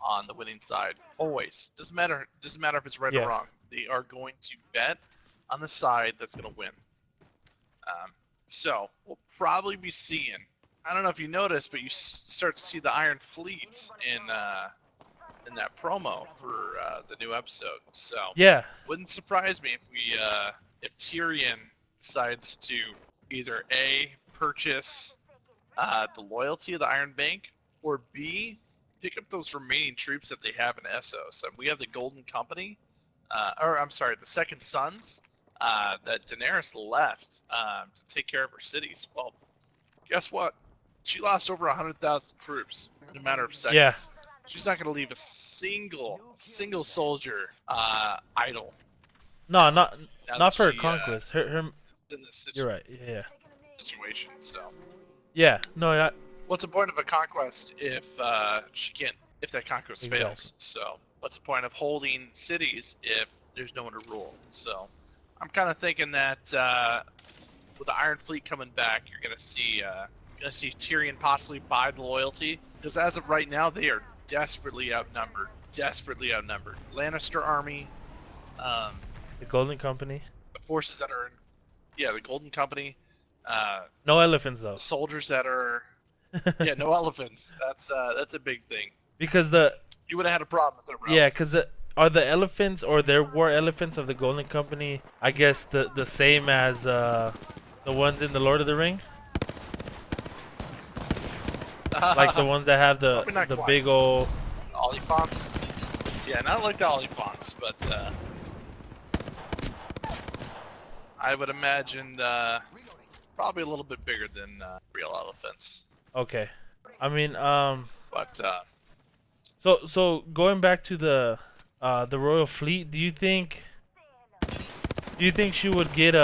Speaker 4: on the winning side. Always. Doesn't matter if it's right or wrong. They are going to bet on the side that's going to win. So we'll probably be seeing. I don't know if you noticed, but you start to see the Iron Fleet in that promo for the new episode. So
Speaker 3: Yeah.
Speaker 4: wouldn't surprise me if Tyrion decides to either A, purchase the loyalty of the Iron Bank, or B, pick up those remaining troops that they have in Essos. And we have the Golden Company, the Second Sons, that Daenerys left to take care of her cities. Well, guess what? She lost over 100,000 troops in a matter of seconds.
Speaker 3: Yeah.
Speaker 4: She's not going to leave a single soldier idle.
Speaker 3: No,
Speaker 4: now
Speaker 3: not
Speaker 4: that
Speaker 3: for her
Speaker 4: she,
Speaker 3: conquest. Her
Speaker 4: in this
Speaker 3: You're right. Yeah.
Speaker 4: situation. So,
Speaker 3: Yeah. No,
Speaker 4: what's the point of a conquest if if that conquest
Speaker 3: Exactly.
Speaker 4: fails? So, what's the point of holding cities if there's no one to rule? So, I'm kind of thinking that with the Iron Fleet coming back, you're gonna see Tyrion possibly buy the loyalty, because as of right now, they are desperately outnumbered. Lannister army,
Speaker 3: the Golden Company.
Speaker 4: the forces that are the Golden Company,
Speaker 3: No elephants though.
Speaker 4: soldiers that are no elephants. That's a big thing.
Speaker 3: Because
Speaker 4: You would have had a problem with the
Speaker 3: yeah, because are the elephants, or there were elephants of the Golden Company, I guess the same as the ones in the Lord of the Ring, like the ones that have
Speaker 4: Probably not
Speaker 3: the
Speaker 4: quite.
Speaker 3: big old.
Speaker 4: Oliphants. Yeah, not like the Oliphants, but I would imagine probably a little bit bigger than real elephants.
Speaker 3: Okay, I mean
Speaker 4: But
Speaker 3: so going back to the the royal fleet. Do you think she would get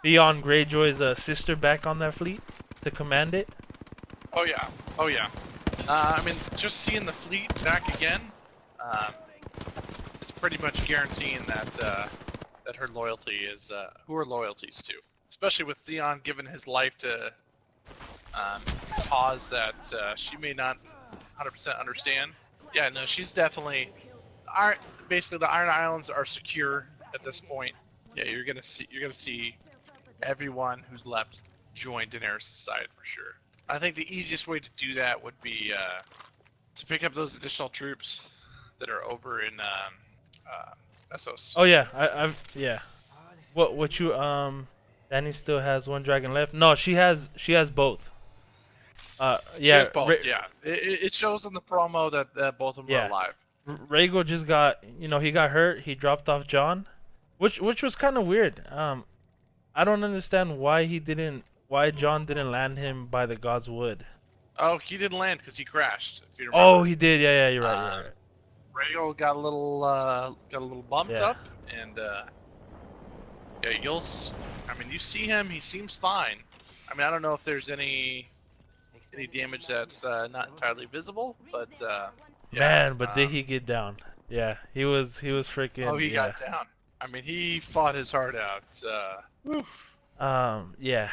Speaker 3: Theon Greyjoy's sister back on that fleet to command it?
Speaker 4: Oh yeah, oh yeah. I mean, just seeing the fleet back again, is pretty much guaranteeing that that her loyalty is who her loyalties to. Especially with Theon giving his life to cause that she may not 100% understand. Yeah, no, she's definitely. Basically, the Iron Islands are secure at this point. Yeah, you're gonna see everyone who's left join Daenerys' side for sure. I think the easiest way to do that would be to pick up those additional troops that are over in Essos.
Speaker 3: Oh yeah, yeah. What you Danny still has one dragon left. No, she has both. Yeah.
Speaker 4: She has both, yeah. It shows in the promo that both of them are alive.
Speaker 3: Rhaegal just got, he got hurt. He dropped off Jon, which was kind of weird. I don't understand why Jon didn't land him by the God's Wood.
Speaker 4: Oh, he didn't land because he crashed. If you remember.
Speaker 3: Oh, he did. Yeah, you're right.
Speaker 4: Rhaegal got a little bumped up, and yeah, I mean, you see him. He seems fine. I mean, I don't know if there's any damage that's not entirely visible, but yeah,
Speaker 3: man, but did he get down? Yeah, he was freaking.
Speaker 4: Oh, he got down. I mean, he fought his heart out. Oof.
Speaker 3: Yeah.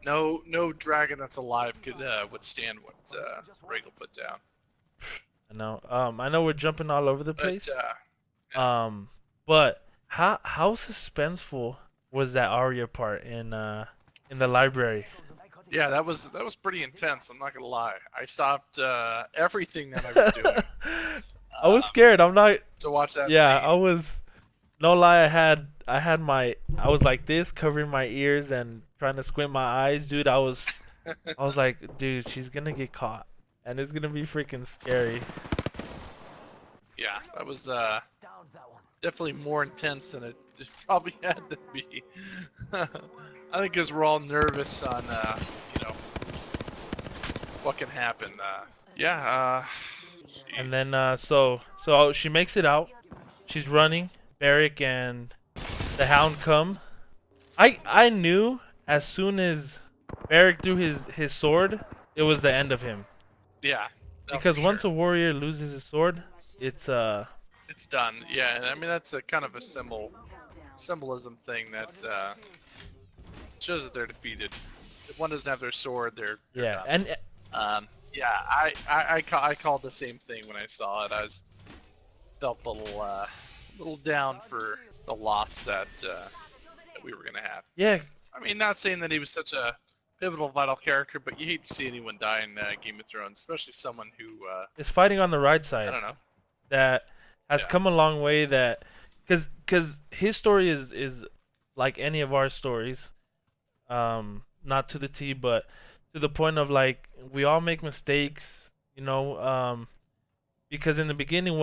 Speaker 4: No dragon that's alive could withstand what Rhaegal put down.
Speaker 3: I know. I know we're jumping all over the place.
Speaker 4: But,
Speaker 3: but how suspenseful was that Arya part in the library?
Speaker 4: Yeah, that was pretty intense. I'm not gonna lie. I stopped everything that I was doing.
Speaker 3: I was scared. I'm not
Speaker 4: to watch that.
Speaker 3: Yeah,
Speaker 4: scene.
Speaker 3: I was. No lie, I was like this, covering my ears and trying to squint my eyes, dude. I was like, dude, she's gonna get caught, and it's gonna be freaking scary.
Speaker 4: Yeah, that was definitely more intense than it probably had to be. I think because we're all nervous on, what can happen.
Speaker 3: And then, so she makes it out. She's running. Beric and the Hound come. I knew as soon as Beric threw his sword, it was the end of him.
Speaker 4: Yeah.
Speaker 3: Because once a warrior loses his sword, it's
Speaker 4: done. Yeah, I mean that's a kind of a symbolism thing that shows that they're defeated. If one doesn't have their sword, they're
Speaker 3: yeah.
Speaker 4: done.
Speaker 3: And
Speaker 4: I called the same thing when I saw it. I felt a little down for the loss that we were gonna have.
Speaker 3: Yeah.
Speaker 4: I mean, not saying that he was such a pivotal, vital character, but you hate to see anyone die in Game of Thrones, especially someone who
Speaker 3: is fighting on the right side.
Speaker 4: I don't know.
Speaker 3: That has come a long way. That because his story is like any of our stories, not to the T, but to the point of like we all make mistakes, because in the beginning,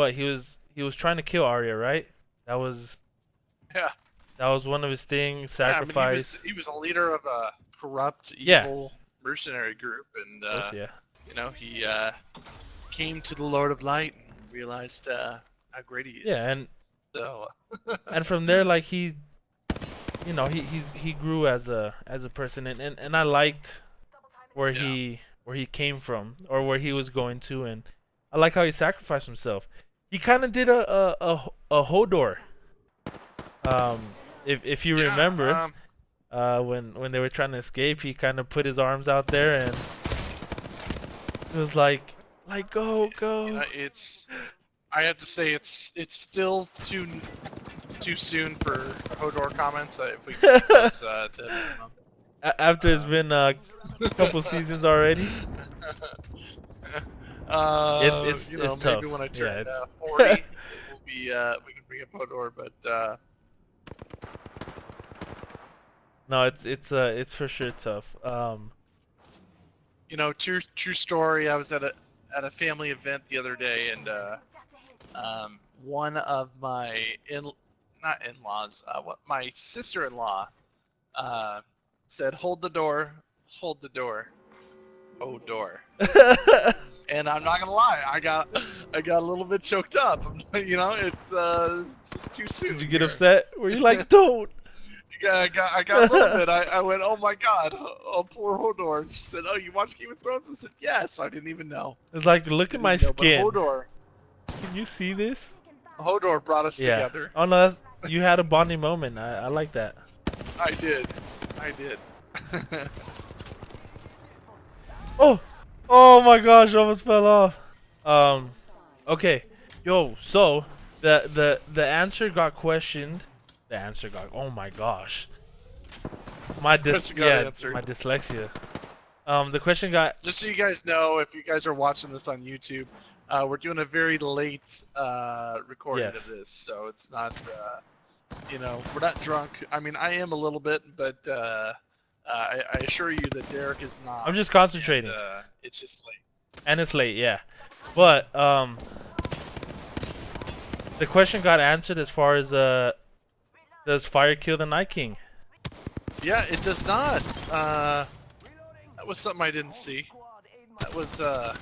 Speaker 3: he was trying to kill Arya, right? That was one of his things. Sacrifice.
Speaker 4: Yeah, I mean, he was a leader of a corrupt, evil mercenary group, and he came to the Lord of Light and realized how great he is.
Speaker 3: Yeah, and
Speaker 4: so
Speaker 3: and from there, like he grew as a person, and I liked where he came from or where he was going to, and I like how he sacrificed himself. He kind of did a Hodor. If you remember, when they were trying to escape, he kind of put his arms out there and it was like go.
Speaker 4: I have to say it's still too soon for Hodor comments. If we can keep those to minimum.
Speaker 3: After it's been a couple seasons already. It's tough.
Speaker 4: Maybe when I turn 40, it will be we can bring up Hodor, but
Speaker 3: no, it's for sure tough.
Speaker 4: True story. I was at a family event the other day, and one of my not in-laws, my sister-in-law said, "Hold the door, hold the door, oh door." And I'm not gonna lie, I got a little bit choked up. You know, it's just too soon.
Speaker 3: Did you get
Speaker 4: here.
Speaker 3: upset? Were you like, don't?
Speaker 4: I got a little bit. I went, oh my god, oh poor Hodor. And she said, oh, you watch Game of Thrones? I said, yes. I didn't even know.
Speaker 3: It's like, look at my
Speaker 4: But
Speaker 3: skin.
Speaker 4: Hodor
Speaker 3: Can you see this?
Speaker 4: brought us
Speaker 3: Yeah.
Speaker 4: together.
Speaker 3: Oh no, you had a bonding moment. I like that.
Speaker 4: I did.
Speaker 3: Oh my gosh, I almost fell off. Okay, yo. So the answer got questioned. The answer got. Oh my gosh. My
Speaker 4: Answered.
Speaker 3: my dyslexia. The question got.
Speaker 4: Just so you guys know, if you guys are watching this on YouTube, we're doing a very late recording
Speaker 3: Yes.
Speaker 4: of this, so it's not, you know, we're not drunk. I mean, I am a little bit, but I assure you that Derek is not.
Speaker 3: I'm just concentrating.
Speaker 4: And, it's just late.
Speaker 3: And it's late, yeah. But the question got answered as far as does fire kill the Night King?
Speaker 4: Yeah, it does not. That was something I didn't see. That was a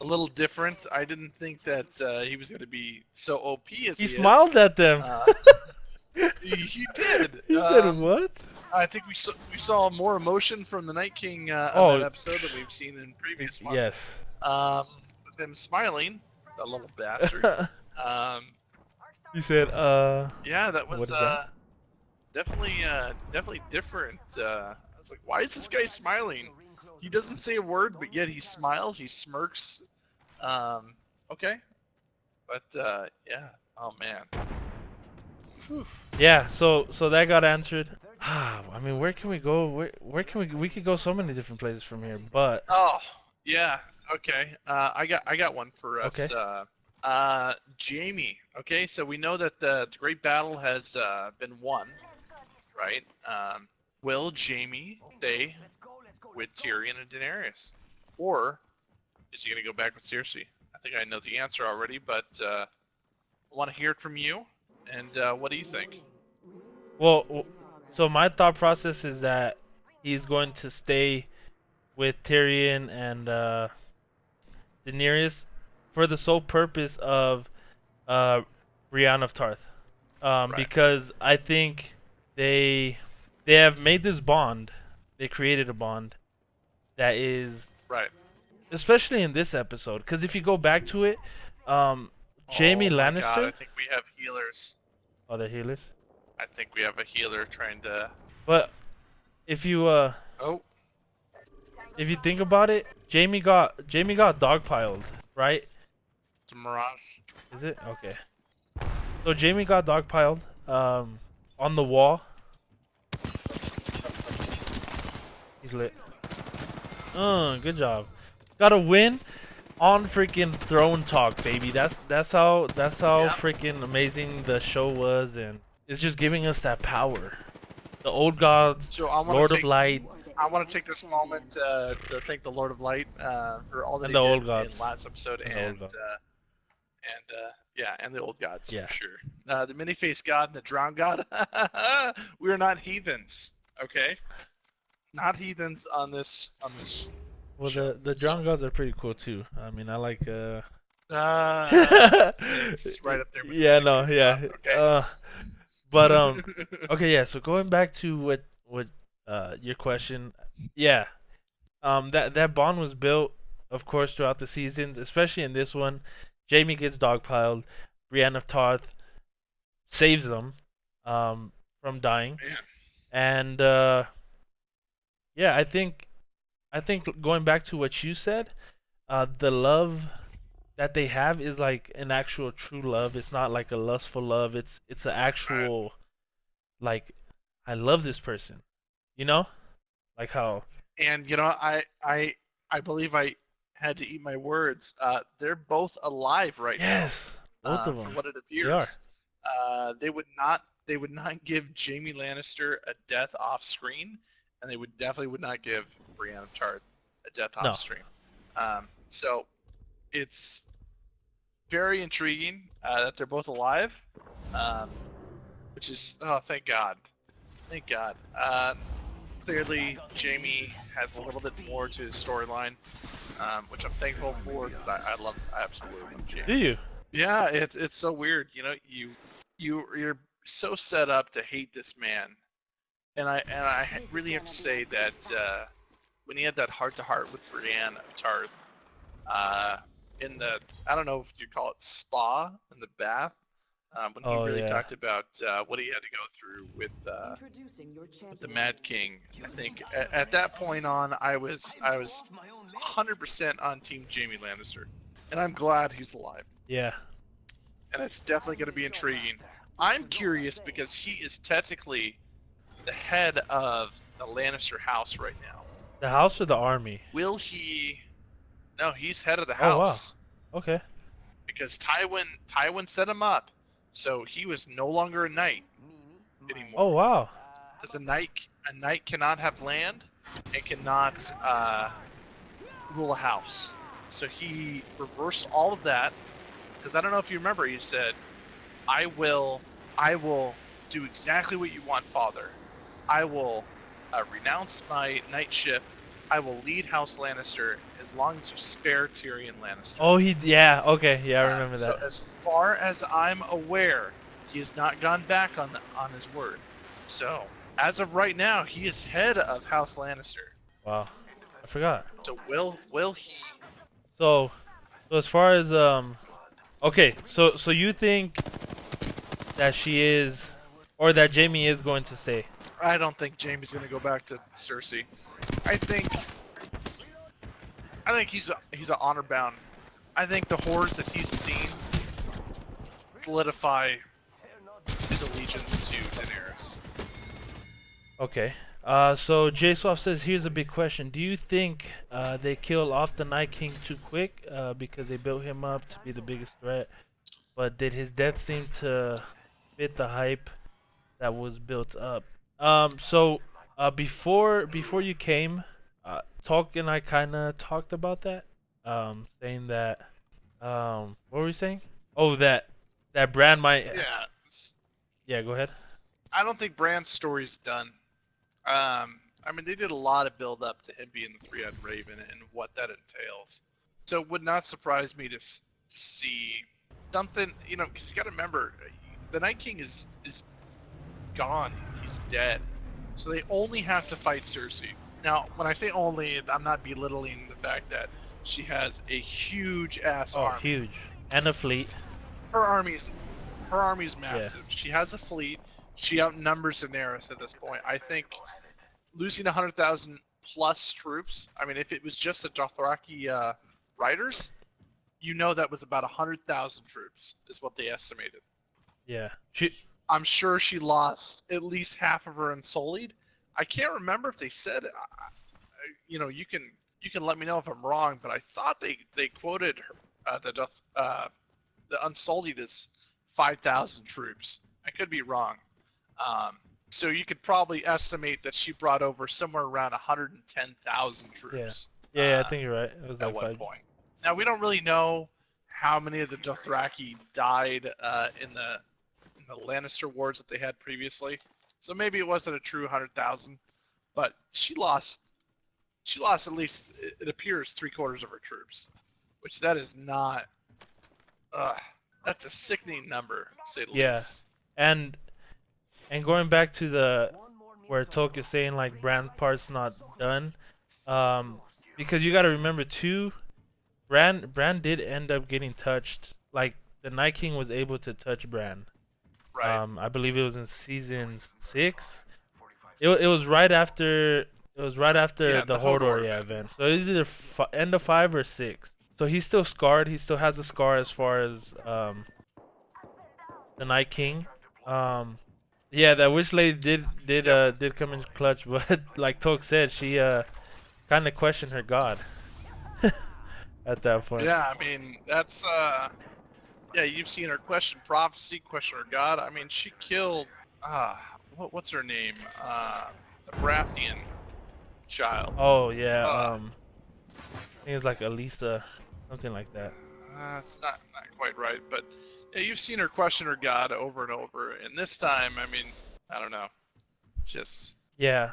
Speaker 4: little different. I didn't think that he was going to be so OP as
Speaker 3: He
Speaker 4: he
Speaker 3: smiled at them.
Speaker 4: He did.
Speaker 3: He said what?
Speaker 4: I think we saw more emotion from the Night King on that episode than we've seen in previous ones.
Speaker 3: Yes.
Speaker 4: With him smiling, that little bastard.
Speaker 3: He said,
Speaker 4: Yeah, that was
Speaker 3: What is that?
Speaker 4: definitely different. I was like, why is this guy smiling? He doesn't say a word, but yet he smiles, he smirks. Okay, but yeah. Oh man. Whew.
Speaker 3: yeah. So that got answered. I mean, where can we go? Where can we could go so many different places from here, but
Speaker 4: Oh yeah. Okay. I got one for us.
Speaker 3: Okay.
Speaker 4: Jamie. Okay, so we know that the Great Battle has been won, right? Will Jamie stay with Tyrion and Daenerys, or is he gonna go back with Cersei? I think I know the answer already, but I want to hear it from you. And what do you think?
Speaker 3: well, so my thought process is that he's going to stay with Tyrion and Daenerys for the sole purpose of Brienne of Tarth,
Speaker 4: Right.
Speaker 3: because I think they have made this bond. They created a bond that is,
Speaker 4: Right.
Speaker 3: especially in this episode, because if you go back to it, Jaime
Speaker 4: Oh my
Speaker 3: Lannister.
Speaker 4: God, I think we have healers.
Speaker 3: Oh, they're healers.
Speaker 4: I think we have a healer trying to.
Speaker 3: But if you
Speaker 4: Oh.
Speaker 3: if you think about it, Jaime got dogpiled, right?
Speaker 4: It's a mirage.
Speaker 3: Is it? Okay. So Jaime got dogpiled on the wall. He's lit. Good job. Got a win on freaking Throne Talk, baby. That's how
Speaker 4: Yeah.
Speaker 3: freaking amazing the show was, and it's just giving us that power. The old gods,
Speaker 4: So I want
Speaker 3: Lord
Speaker 4: to
Speaker 3: of Light.
Speaker 4: I want to take this moment to thank the Lord of Light for all that
Speaker 3: And
Speaker 4: he
Speaker 3: the
Speaker 4: did
Speaker 3: old gods.
Speaker 4: in last episode,
Speaker 3: And the old gods.
Speaker 4: yeah, and the old gods
Speaker 3: Yeah.
Speaker 4: for sure. The many-faced god and the drowned god. We are not heathens, okay? Not heathens on this.
Speaker 3: Well,
Speaker 4: show.
Speaker 3: the drowned gods are pretty cool too. I mean, I like
Speaker 4: It's right up there. With
Speaker 3: yeah,
Speaker 4: the
Speaker 3: no,
Speaker 4: many-faced
Speaker 3: yeah.
Speaker 4: god, okay.
Speaker 3: But okay, yeah. So going back to what your question, yeah. That bond was built, of course, throughout the seasons, especially in this one. Jaime gets dogpiled. Brienne of Tarth saves them from dying.
Speaker 4: Man.
Speaker 3: And yeah, I think going back to what you said, the love that they have is like an actual true love. It's not like a lustful love. It's an actual like, I love this person, you know, like how.
Speaker 4: And you know, I believe I had to eat my words. They're both alive right
Speaker 3: Yes,
Speaker 4: now.
Speaker 3: both of
Speaker 4: For
Speaker 3: them.
Speaker 4: what it
Speaker 3: They are.
Speaker 4: appears. They would not give Jaime Lannister a death off screen, and they definitely would not give Brienne of Tarth a death off
Speaker 3: No.
Speaker 4: screen. So it's very intriguing that they're both alive, which is, oh, thank God. Thank God. Clearly, Jaime has a little bit more to his storyline. which I'm thankful for because I absolutely love
Speaker 3: Do
Speaker 4: Jamie.
Speaker 3: you?
Speaker 4: Yeah, it's so weird. You know, you're so set up to hate this man, and I really have to say that when he had that heart to heart with Brienne of Tarth, in the, I don't know if you call it spa, in the bath, when he
Speaker 3: Oh
Speaker 4: really
Speaker 3: yeah.
Speaker 4: talked about what he had to go through with the Mad King. I think at that point on, I was 100% on Team Jaime Lannister, and I'm glad he's alive.
Speaker 3: Yeah.
Speaker 4: And it's definitely going to be intriguing. I'm curious because he is technically the head of the Lannister house right now.
Speaker 3: The house or the army?
Speaker 4: Will he? No, he's head of the
Speaker 3: Oh wow.
Speaker 4: house
Speaker 3: Okay.
Speaker 4: because Tywin set him up, so he was no longer a knight anymore.
Speaker 3: Oh wow.
Speaker 4: Because a knight cannot have land and cannot rule a house. So he reversed all of that. Because I don't know if you remember, he said, I will do exactly what you want, Father. I will renounce my knightship. I will lead House Lannister as long as you spare Tyrion Lannister.
Speaker 3: Oh yeah. Okay. Yeah, I remember
Speaker 4: So
Speaker 3: that.
Speaker 4: as far as I'm aware, he has not gone back on his word. So as of right now, he is head of House Lannister.
Speaker 3: Wow. I forgot.
Speaker 4: So will he?
Speaker 3: So as far as okay, so you think that she is, or that Jamie is going to stay?
Speaker 4: I don't think Jaime's gonna go back to Cersei. I think he's an honor bound. I think the horrors that he's seen solidify his allegiance to Daenerys.
Speaker 3: Okay. So JSWAP says, here's a big question. Do you think they killed off the Night King too quick because they built him up to be the biggest threat? But did his death seem to fit the hype that was built up? So before you came, Talk and I kind of talked about that, saying that, what were we saying? Oh, that Bran might.
Speaker 4: Yeah,
Speaker 3: Yeah, go ahead.
Speaker 4: I don't think Bran's story's done. I mean, they did a lot of build up to him being the three-eyed raven and what that entails. So it would not surprise me to see something, you know, because you got to remember, the Night King is gone. He's dead. So they only have to fight Cersei. Now, when I say only, I'm not belittling the fact that she has a huge ass army.
Speaker 3: Huge, and a fleet.
Speaker 4: Her army's massive. Yeah. She has a fleet. She outnumbers Daenerys at this point. I think losing 100,000 plus troops. I mean, if it was just the Dothraki riders, you know that was about 100,000 troops is what they estimated.
Speaker 3: Yeah.
Speaker 4: I'm sure she lost at least half of her Unsullied. I can't remember if they said, you know, you can let me know if I'm wrong, but I thought they quoted her, the Unsullied as 5,000 troops. I could be wrong. So you could probably estimate that she brought over somewhere around 110,000 troops.
Speaker 3: Yeah, I think you're right. It was
Speaker 4: at
Speaker 3: like
Speaker 4: one point. Now we don't really know how many of the Dothraki died in the Lannister wars that they had previously. So maybe it wasn't a true 100,000, but she lost at least, it appears, 3/4 of her troops, which that is not. That's a sickening number, to say the least.
Speaker 3: And going back to the where Tulkas saying like Bran part's not done, because you got to remember too, Bran did end up getting touched. Like the Night King was able to touch Bran.
Speaker 4: Right.
Speaker 3: I believe it was in season 6. It was right after the Hodor event. So it was either end of 5 or 6. So he's still scarred. He still has a scar as far as the Night King. Yeah, that witch lady did come in clutch, but like Tok said, she kind of questioned her god at that point.
Speaker 4: Yeah, I mean that's yeah, you've seen her question prophecy, question her god. I mean, she killed what's her name? The Baratheon child.
Speaker 3: Oh yeah, I think it's like Elisa, something like that.
Speaker 4: It's not quite right, but yeah, you've seen her question her god over and over, and this time, I mean, I don't know, it's just
Speaker 3: yeah,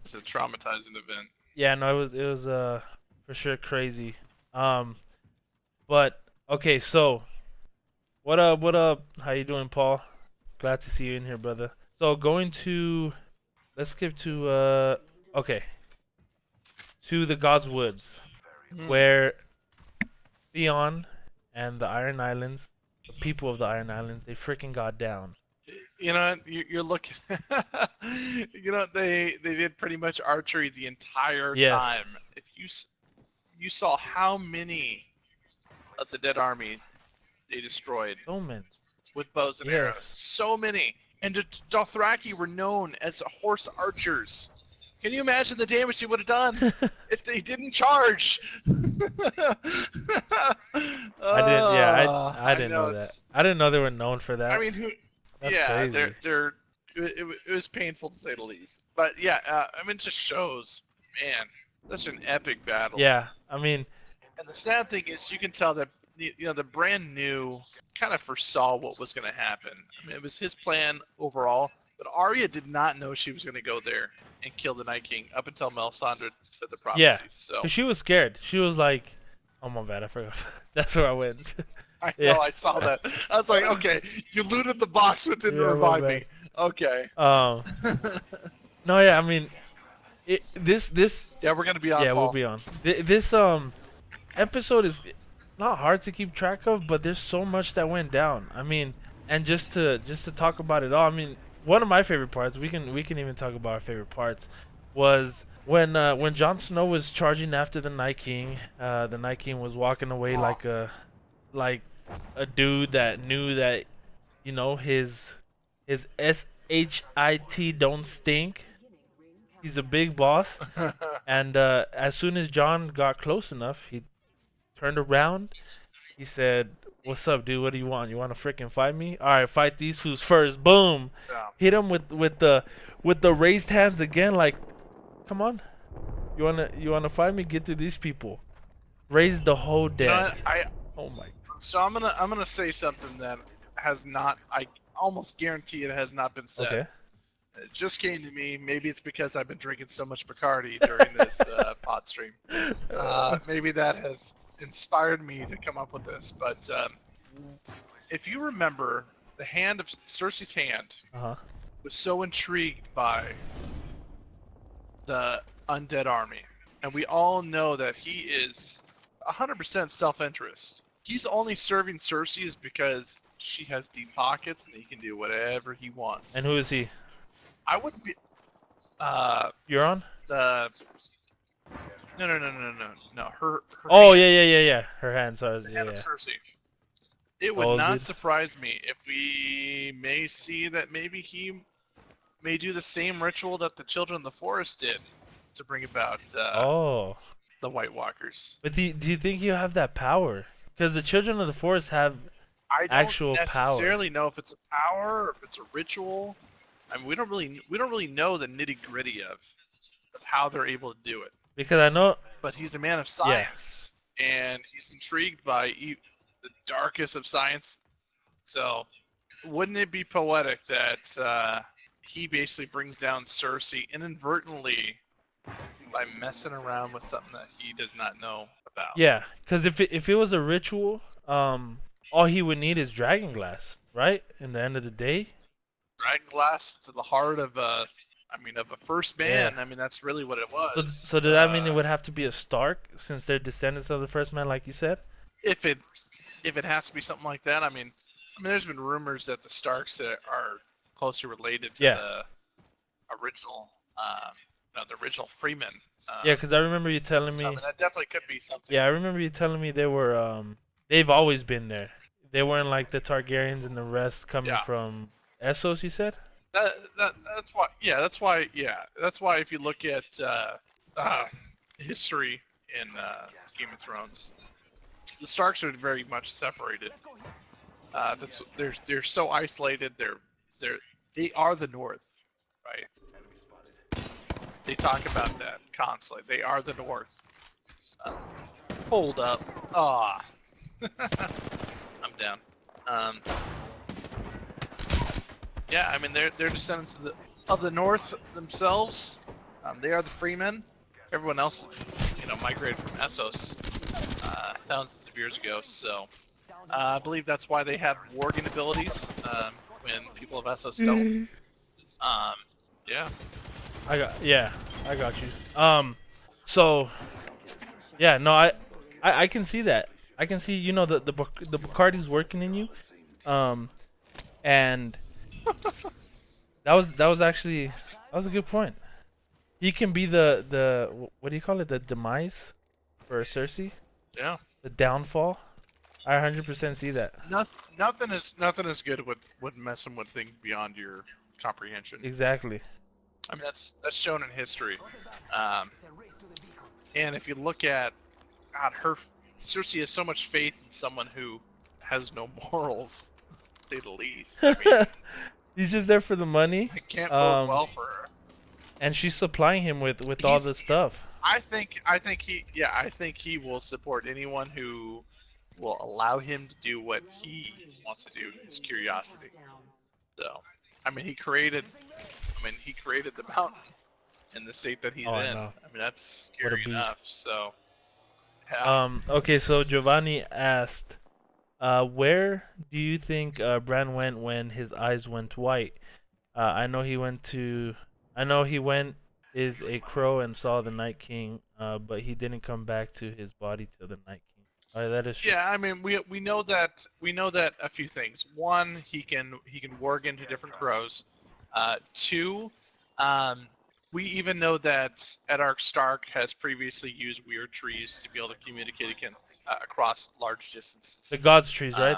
Speaker 4: it's a traumatizing event.
Speaker 3: Yeah, no, it was for sure crazy. But okay, so what up? What up? How you doing, Paul? Glad to see you in here, brother. So going to let's skip to okay to the God's Woods where Theon and the Iron Islands, the people of the Iron Islands, they freaking got down.
Speaker 4: You know, you're looking. You know, they did pretty much archery the entire
Speaker 3: Yes.
Speaker 4: time. If you saw how many of the dead army they destroyed
Speaker 3: So many.
Speaker 4: with bows and
Speaker 3: Yes.
Speaker 4: arrows, so many. And the Dothraki were known as horse archers. Can you imagine the damage they would have done if they didn't charge?
Speaker 3: I didn't know that.
Speaker 4: it's-
Speaker 3: I didn't know they were known for that.
Speaker 4: I mean, who?
Speaker 3: That's
Speaker 4: Yeah,
Speaker 3: crazy.
Speaker 4: it was painful to say the least. But yeah, I mean, it just shows, man, that's an epic battle.
Speaker 3: Yeah, I mean,
Speaker 4: And the sad thing is, you can tell that the brand new kind of foresaw what was going to happen. I mean, it was his plan overall, but Arya did not know she was going to go there and kill the Night King up until Melisandre said the prophecy.
Speaker 3: Yeah.
Speaker 4: So
Speaker 3: 'cause she was scared. She was like, "Oh my bad, I forgot." That's where I went.
Speaker 4: I know,
Speaker 3: Yeah.
Speaker 4: I saw that. I was like, okay, you looted the box, but didn't
Speaker 3: Yeah, my
Speaker 4: revive
Speaker 3: bad.
Speaker 4: me. Okay.
Speaker 3: No, yeah, I mean, this
Speaker 4: Yeah, we're gonna be on.
Speaker 3: yeah,
Speaker 4: Paul.
Speaker 3: we'll be on. This episode is not hard to keep track of, but there's so much that went down. I mean, and just to talk about it all. I mean, one of my favorite parts, we can even talk about our favorite parts, was when Jon Snow was charging after the Night King. The Night King was walking away like a dude that knew that, you know, his shit don't stink. He's a big boss. And as soon as John got close enough, he turned around. He said, "What's up, dude? What do you want? You want to freaking fight me? All right, fight these fools first." Boom!
Speaker 4: Yeah.
Speaker 3: Hit him with the raised hands again. Like, come on, you wanna fight me? Get to these people. Raise the whole
Speaker 4: You know
Speaker 3: dead.
Speaker 4: what?
Speaker 3: Oh my.
Speaker 4: So I'm gonna say something that has not. I almost guarantee it has not been said.
Speaker 3: Okay.
Speaker 4: It just came to me. Maybe it's because I've been drinking so much Bacardi during this pod stream. Maybe that has inspired me to come up with this. But if you remember, the hand of Cersei's hand
Speaker 3: Uh-huh.
Speaker 4: was so intrigued by the undead army, and we all know that he is 100% self-interest. He's only serving Cersei is because she has deep pockets and he can do whatever he wants.
Speaker 3: And who is he?
Speaker 4: I wouldn't be.
Speaker 3: You're on?
Speaker 4: The. No. Her
Speaker 3: Oh
Speaker 4: hand,
Speaker 3: yeah. Her hands are
Speaker 4: the
Speaker 3: yeah.
Speaker 4: hand of Cersei. It would
Speaker 3: Oh,
Speaker 4: not
Speaker 3: dude.
Speaker 4: surprise me if we may see that maybe he may do the same ritual that the Children of the Forest did to bring about
Speaker 3: Oh.
Speaker 4: the White Walkers.
Speaker 3: But do you think you have that power? Because the Children of the Forest have
Speaker 4: I don't
Speaker 3: actual power.
Speaker 4: necessarily know if it's a power or if it's a ritual. I mean, we don't really know the nitty gritty of how they're able to do it.
Speaker 3: Because I know.
Speaker 4: But he's a man of science, and he's intrigued by the darkest of science. So, wouldn't it be poetic that he basically brings down Cersei inadvertently by messing around with something that he does not know about?
Speaker 3: Yeah, because if it was a ritual, all he would need is dragon glass, right? In the end of the day.
Speaker 4: Dragon glass to the heart of a first man.
Speaker 3: Yeah.
Speaker 4: I mean, that's really what it was.
Speaker 3: So does that mean it would have to be a Stark, since they're descendants of the first man, like you said?
Speaker 4: If it has to be something like that, I mean, there's been rumors that the Starks are closely related to the original Freeman.
Speaker 3: Yeah, because I remember you telling me.
Speaker 4: So, I mean, that definitely could be something.
Speaker 3: Yeah, I remember you telling me they were they've always been there. They weren't like the Targaryens and the rest coming from Essos, you said?
Speaker 4: That's why. Yeah, that's why. Yeah, that's why. If you look at history in Game of Thrones, the Starks are very much separated. They're so isolated. They are the North, right? They talk about that constantly. They are the North. Hold up. Ah. I'm down. Yeah, I mean they're descendants of the North themselves. They are the Freemen. Everyone else migrated from Essos thousands of years ago. So I believe that's why they have warging abilities when people of Essos don't. Yeah.
Speaker 3: I got you. So yeah, no, I can see that. I can see, the Bacardi's working in you. And that was actually a good point. He can be the what do you call it? The demise for Cersei,
Speaker 4: Yeah.
Speaker 3: the downfall. I 100% see that.
Speaker 4: Nothing is good with messing with things beyond your comprehension.
Speaker 3: Exactly.
Speaker 4: I mean, that's shown in history. And if you look at God, Cersei has so much faith in someone who has no morals, to say the least. I mean,
Speaker 3: He's just there for the money.
Speaker 4: I can't vote well for her.
Speaker 3: And she's supplying him with all this stuff.
Speaker 4: I think he will support anyone who will allow him to do what he wants to do. His curiosity. So, I mean, he created the mountain in the state that he's in. I mean, that's scary enough. So. Yeah.
Speaker 3: Okay, so Giovanni asked, where do you think Bran went when his eyes went white? I know he went is a crow and saw the Night King, but he didn't come back to his body till the Night King. That is true.
Speaker 4: Yeah, I mean, we know that a few things. One, he can warg into different crows. Two, we even know that Eddard Stark has previously used weird trees to be able to communicate across large distances.
Speaker 3: The God's trees, right?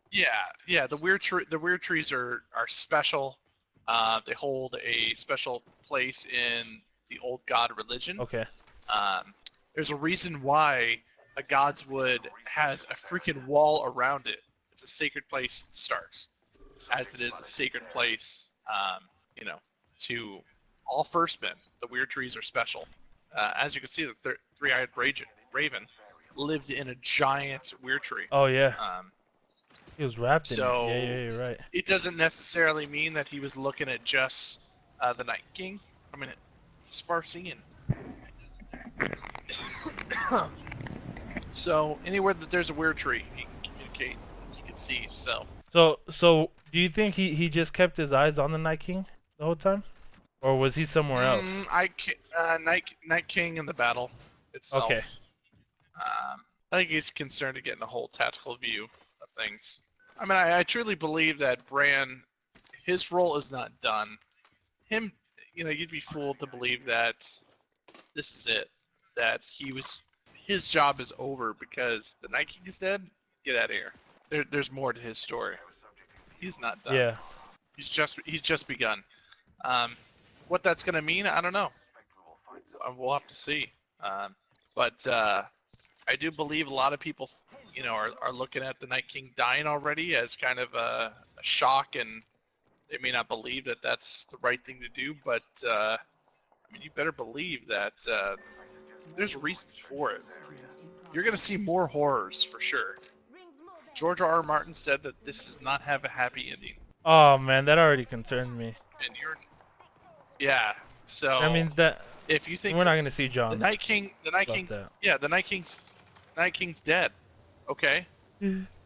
Speaker 4: Yeah. The weird trees are special. They hold a special place in the old god religion.
Speaker 3: Okay.
Speaker 4: There's a reason why a God's Wood has a freaking wall around it. It's a sacred place to Starks, as it is a sacred place, to all firstmen. The weird trees are special. As you can see, the three-eyed raven lived in a giant weird tree.
Speaker 3: Oh yeah. He was wrapped in it. Yeah, you're right.
Speaker 4: It doesn't necessarily mean that he was looking at just the Night King. I mean, he's far-seeing. So anywhere that there's a weird tree, he can communicate. He can see. So
Speaker 3: do you think he just kept his eyes on the Night King the whole time? Or was he somewhere else?
Speaker 4: Night King in the battle itself.
Speaker 3: Okay.
Speaker 4: I think he's concerned to getting a whole tactical view of things. I mean, I truly believe that Bran, his role is not done. You'd be fooled to believe that this is it. That his job is over because the Night King is dead. Get out of here. There's more to his story. He's not done.
Speaker 3: Yeah.
Speaker 4: He's just begun. What that's gonna mean, I don't know. We'll have to see. But I do believe a lot of people, are looking at the Night King dying already as kind of a shock, and they may not believe that that's the right thing to do. But I mean, you better believe that there's reasons for it. You're gonna see more horrors for sure. George R.R. Martin said that this does not have a happy ending.
Speaker 3: Oh man, that already concerned me.
Speaker 4: And yeah. So
Speaker 3: I mean that.
Speaker 4: If you think
Speaker 3: we're not gonna see Jon.
Speaker 4: The Night King's dead. Okay.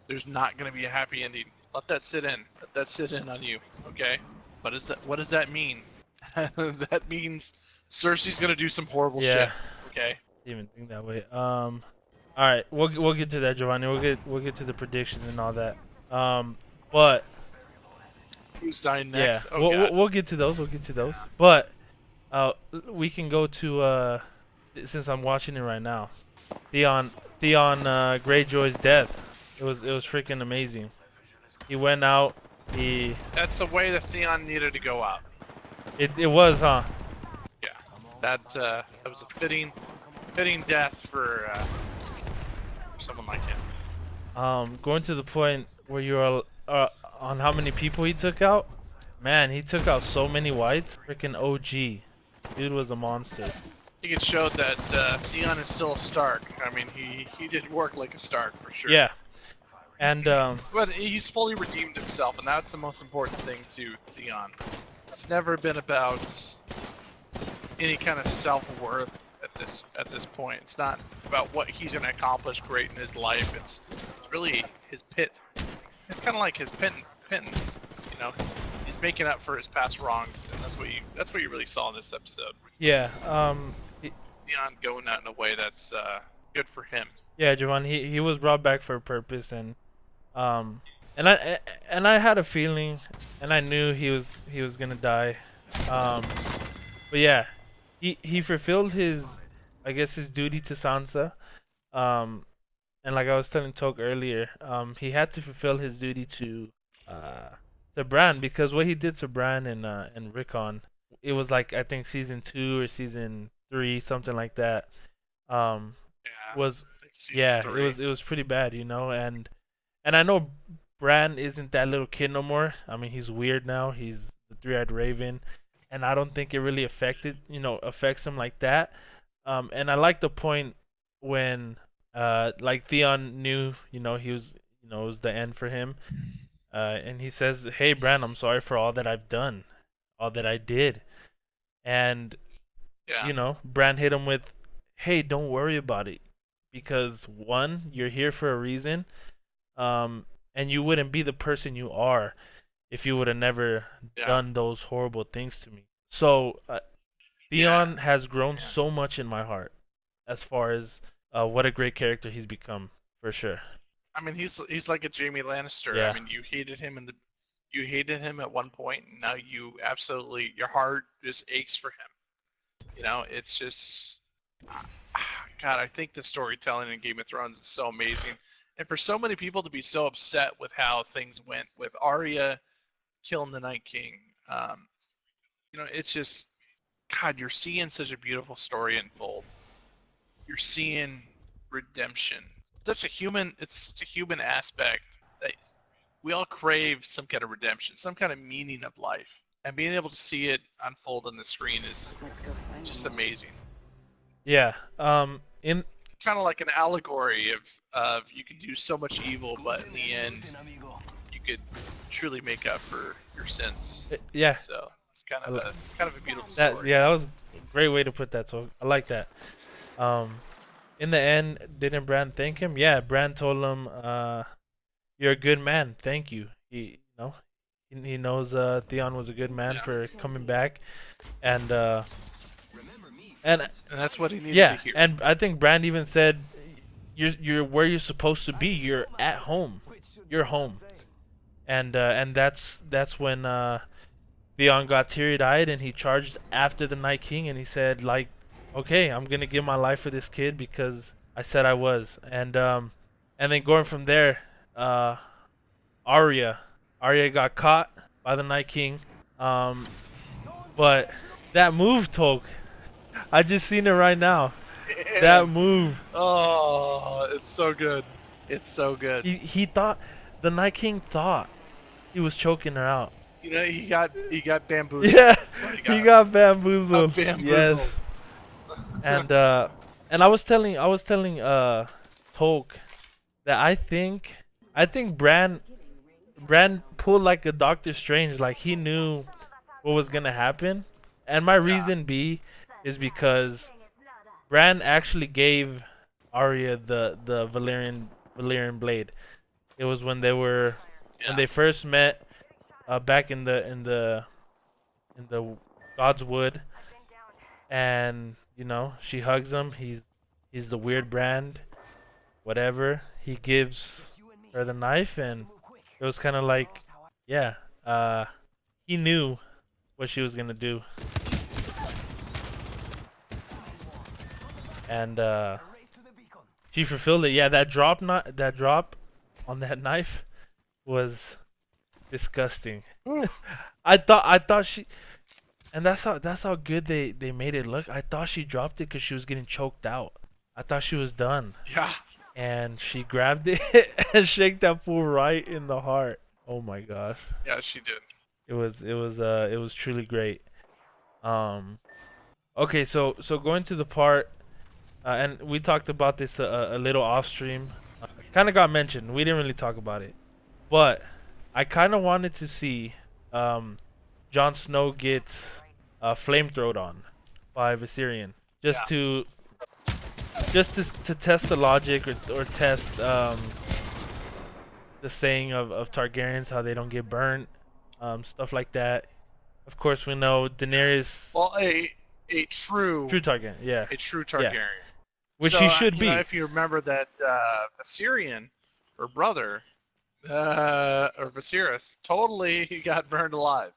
Speaker 4: There's not gonna be a happy ending. Let that sit in. Let that sit in on you. Okay. What does that mean? That means Cersei's gonna do some horrible shit. Okay.
Speaker 3: Didn't even think that way. All right, we'll get to that, Giovanni. We'll get to the predictions and all that. But
Speaker 4: who's dying next?
Speaker 3: Yeah, we'll get to those. We'll get to those. But we can go to since I'm watching it right now. Theon Greyjoy's death. It was freaking amazing. He went out.
Speaker 4: That's the way that Theon needed to go out.
Speaker 3: It was, huh?
Speaker 4: Yeah. That was a fitting death for someone like him.
Speaker 3: Going to the point where you're on how many people he took out. Man, he took out so many whites. Freaking OG. Dude was a monster.
Speaker 4: I think it showed that Theon is still a Stark. I mean, he did work like a Stark for sure.
Speaker 3: Yeah. And
Speaker 4: but he's fully redeemed himself, and that's the most important thing to Theon. It's never been about any kind of self-worth at this point. It's not about what he's gonna accomplish great in his life. It's really his pit. It's kind of like his pittance. You know, he's making up for his past wrongs, and that's what you really saw in this episode.
Speaker 3: Yeah.
Speaker 4: Theon going out in a way that's good for him.
Speaker 3: Yeah, Javon. He was brought back for a purpose, and I had a feeling, and I knew he was gonna die. But yeah, he fulfilled his, I guess, his duty to Sansa. And like I was telling Toke earlier, he had to fulfill his duty to Bran, because what he did to Bran and Rickon, it was like, I think season 2 or season 3, something like that. Was yeah, it was pretty bad, you know, and I know Bran isn't that little kid no more. I mean, he's weird now. He's the three-eyed raven, and I don't think it really affects him like that. And I like the point when like Theon knew, he was, it was the end for him. And he says, "Hey, Bran, I'm sorry for all that I've done, all that I did." And Bran hit him with, "Hey, don't worry about it, because one, you're here for a reason, and you wouldn't be the person you are if you would have never done those horrible things to me." So Theon has grown so much in my heart, as far as what a great character he's become, for sure.
Speaker 4: I mean, he's like a Jaime Lannister.
Speaker 3: Yeah.
Speaker 4: I mean, you hated him at one point, and now your heart just aches for him. You know, it's just, God, I think the storytelling in Game of Thrones is so amazing, and for so many people to be so upset with how things went with Arya killing the Night King, it's just, God, you're seeing such a beautiful story unfold. You're seeing redemption. It's such a human aspect that we all crave some kind of redemption, some kind of meaning of life. And being able to see it unfold on the screen is just amazing.
Speaker 3: Yeah.
Speaker 4: Kind of like an allegory of you can do so much evil, but in the end, you could truly make up for your sins.
Speaker 3: Yeah.
Speaker 4: So it's kind of a beautiful story.
Speaker 3: That was a great way to put that. So I like that. In the end, didn't Bran thank him? Yeah, Bran told him, "You're a good man. Thank you." He knows Theon was a good man for coming back, and
Speaker 4: that's what he needed to hear.
Speaker 3: And I think Bran even said, "You're where you're supposed to be. You're at home. You're home." And that's when Theon got teary-eyed, and he charged after the Night King, and he said, like, "Okay, I'm gonna give my life for this kid because I said I was." And then going from there, Arya got caught by the Night King. But that move, Tolk, I just seen it right now. That move.
Speaker 4: Oh, it's so good. It's so good.
Speaker 3: He thought, the Night King thought he was choking her out.
Speaker 4: He got bamboozled.
Speaker 3: Yeah, he got bamboozled.
Speaker 4: Bamboozled.
Speaker 3: Yes. And I was telling Tolk that I think Bran pulled like a Doctor Strange, like he knew what was gonna happen. And my reason is because Bran actually gave Arya the Valyrian blade. It was when they first met back in the God's Wood, and she hugs him. He's the weird Bran, whatever. He gives her the knife, and it was kind of like, he knew what she was gonna do, and she fulfilled it. Yeah, that drop on that knife was disgusting. I thought she. And that's how good they made it look. I thought she dropped it because she was getting choked out. I thought she was done.
Speaker 4: Yeah.
Speaker 3: And she grabbed it and shaked that fool right in the heart. Oh my gosh.
Speaker 4: Yeah, she did.
Speaker 3: It was truly great. Okay, so going to the part, and we talked about this a little off stream. Kind of got mentioned. We didn't really talk about it, but I kind of wanted to see Jon Snow gets flamethrowed on by Viserion, just to just to test the logic or test the saying of Targaryens, how they don't get burnt, stuff like that. Of course, we know Daenerys,
Speaker 4: Well, a true
Speaker 3: true Targaryen, yeah,
Speaker 4: a true
Speaker 3: yeah,
Speaker 4: Targaryen.
Speaker 3: which
Speaker 4: So
Speaker 3: he should
Speaker 4: you know,
Speaker 3: be.
Speaker 4: if you remember that Viserion, her brother, or Viserys, totally he got burned alive,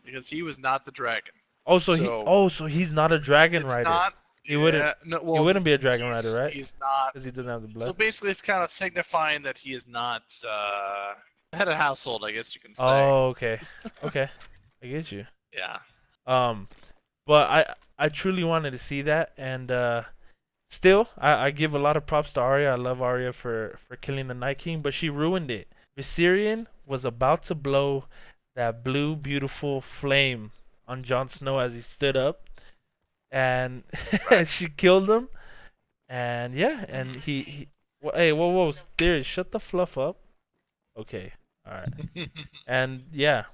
Speaker 4: because he was not the dragon.
Speaker 3: Oh, so
Speaker 4: So
Speaker 3: so he's not a dragon
Speaker 4: it's
Speaker 3: rider.
Speaker 4: not.
Speaker 3: He wouldn't
Speaker 4: Yeah, no,
Speaker 3: he
Speaker 4: well,
Speaker 3: wouldn't be a dragon rider, right?
Speaker 4: he's not.
Speaker 3: Because he doesn't have the
Speaker 4: So
Speaker 3: blood.
Speaker 4: basically, it's kind of signifying that he is not head of household, I guess you can say.
Speaker 3: Oh, okay, okay, I get you.
Speaker 4: Yeah.
Speaker 3: Um, but I truly wanted to see that, and still I give a lot of props to Arya. I love Arya for killing the Night King, but she ruined it. Viserion was about to blow that blue beautiful flame on Jon Snow as he stood up, and
Speaker 4: Right.
Speaker 3: she killed him. And yeah, and he hey, whoa, Theory, shut the fluff up. Okay, all right. And yeah,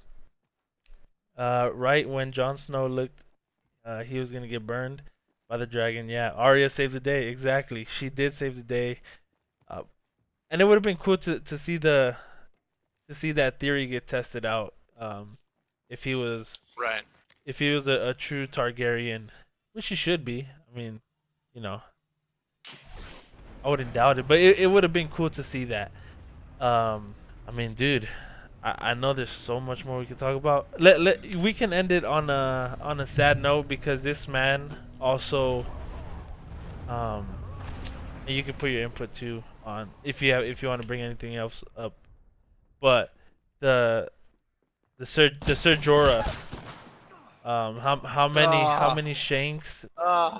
Speaker 3: right when Jon Snow looked, he was gonna get burned by the dragon. Yeah, Arya saved the day. Exactly, she did save the day. Uh, and it would have been cool to see that theory get tested out. If he was
Speaker 4: Right.
Speaker 3: if he was a true Targaryen, which he should be. I mean, you know, I wouldn't doubt it, but it would have been cool to see that. I mean, dude, I know there's so much more we could talk about. We can end it on a sad note because this man also and you can put your input too on if you want to bring anything else up. But the the Ser Jorah, how many shanks
Speaker 4: Uh,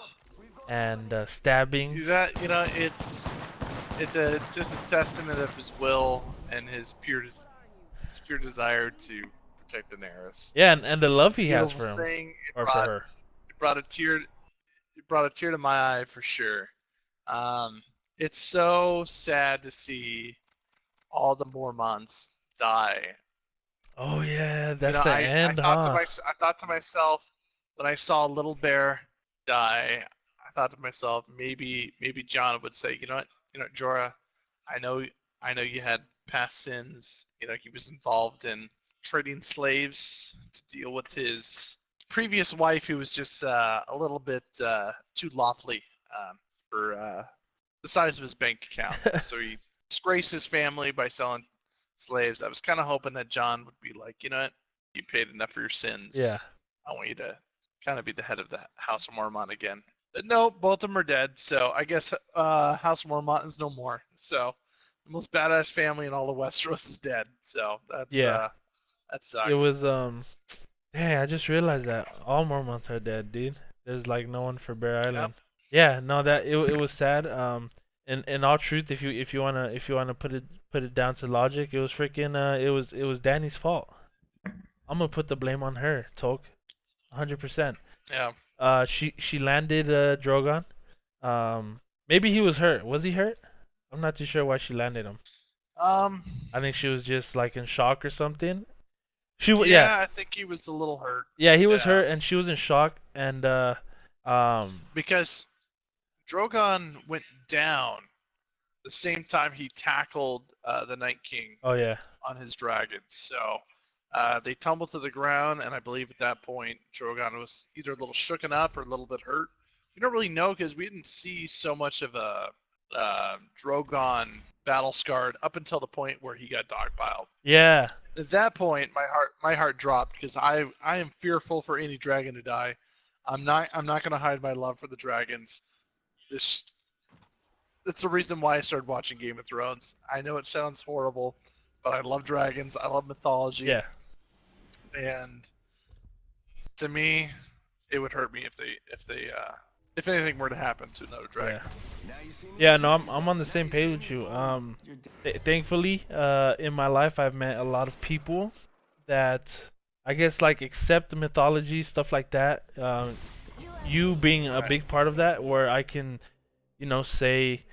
Speaker 3: and stabbings.
Speaker 4: that it's a just a testament of his will and his pure desire to protect Daenerys.
Speaker 3: Yeah, and the love he has
Speaker 4: Beautiful
Speaker 3: for him
Speaker 4: thing.
Speaker 3: or for her.
Speaker 4: It brought a tear. It brought a tear to my eye for sure. It's so sad to see all the Mormonts die.
Speaker 3: Oh yeah,
Speaker 4: You
Speaker 3: that's
Speaker 4: know,
Speaker 3: the
Speaker 4: I
Speaker 3: end,
Speaker 4: thought to
Speaker 3: huh?
Speaker 4: I thought to myself when I saw Little Bear die, I thought to myself maybe John would say, you know, Jorah, I know I know you had past sins. You know, he was involved in trading slaves to deal with his previous wife, who was just a little bit too lofty for the size of his bank account. So he disgraced his family by selling slaves. I was kind of hoping that John would be like, you know what, you paid enough for your sins.
Speaker 3: Yeah.
Speaker 4: I want you to kind of be the head of the House of Mormont again. But no, both of them are dead. So I guess House of Mormont is no more. So the most badass family in all of Westeros is dead. So that's
Speaker 3: Yeah.
Speaker 4: that sucks.
Speaker 3: It was hey, I just realized that all Mormonts are dead, dude. There's like no one for Bear Island. Yeah, no, that it was sad. In all truth, if you wanna put it down to logic, it was freaking it was Danny's fault. I'm gonna put the blame on her, Tolk, 100%.
Speaker 4: Yeah.
Speaker 3: She landed Drogon. Maybe he was hurt. Was he hurt? I'm not too sure why she landed him. I think she was just like in shock or something.
Speaker 4: Yeah, I think he was a little hurt.
Speaker 3: Yeah, he was
Speaker 4: Yeah.
Speaker 3: hurt and she was in shock and
Speaker 4: Because Drogon went down the same time he tackled the Night King
Speaker 3: oh yeah.
Speaker 4: on his dragon. So they tumbled to the ground, and I believe at that point Drogon was either a little shooken up or a little bit hurt. We don't really know because we didn't see so much of a Drogon battle scarred up until the point where he got dogpiled.
Speaker 3: Yeah.
Speaker 4: At that point, my heart dropped because I am fearful for any dragon to die. I'm not going to hide my love for the dragons. That's the reason why I started watching Game of Thrones. I know it sounds horrible, but I love dragons. I love mythology.
Speaker 3: Yeah.
Speaker 4: And to me, it would hurt me if anything were to happen to another dragon.
Speaker 3: Yeah, no, I'm on the same page with you. Thankfully, in my life, I've met a lot of people that I guess like accept the mythology, stuff like that. You being a big part of that, where I can, say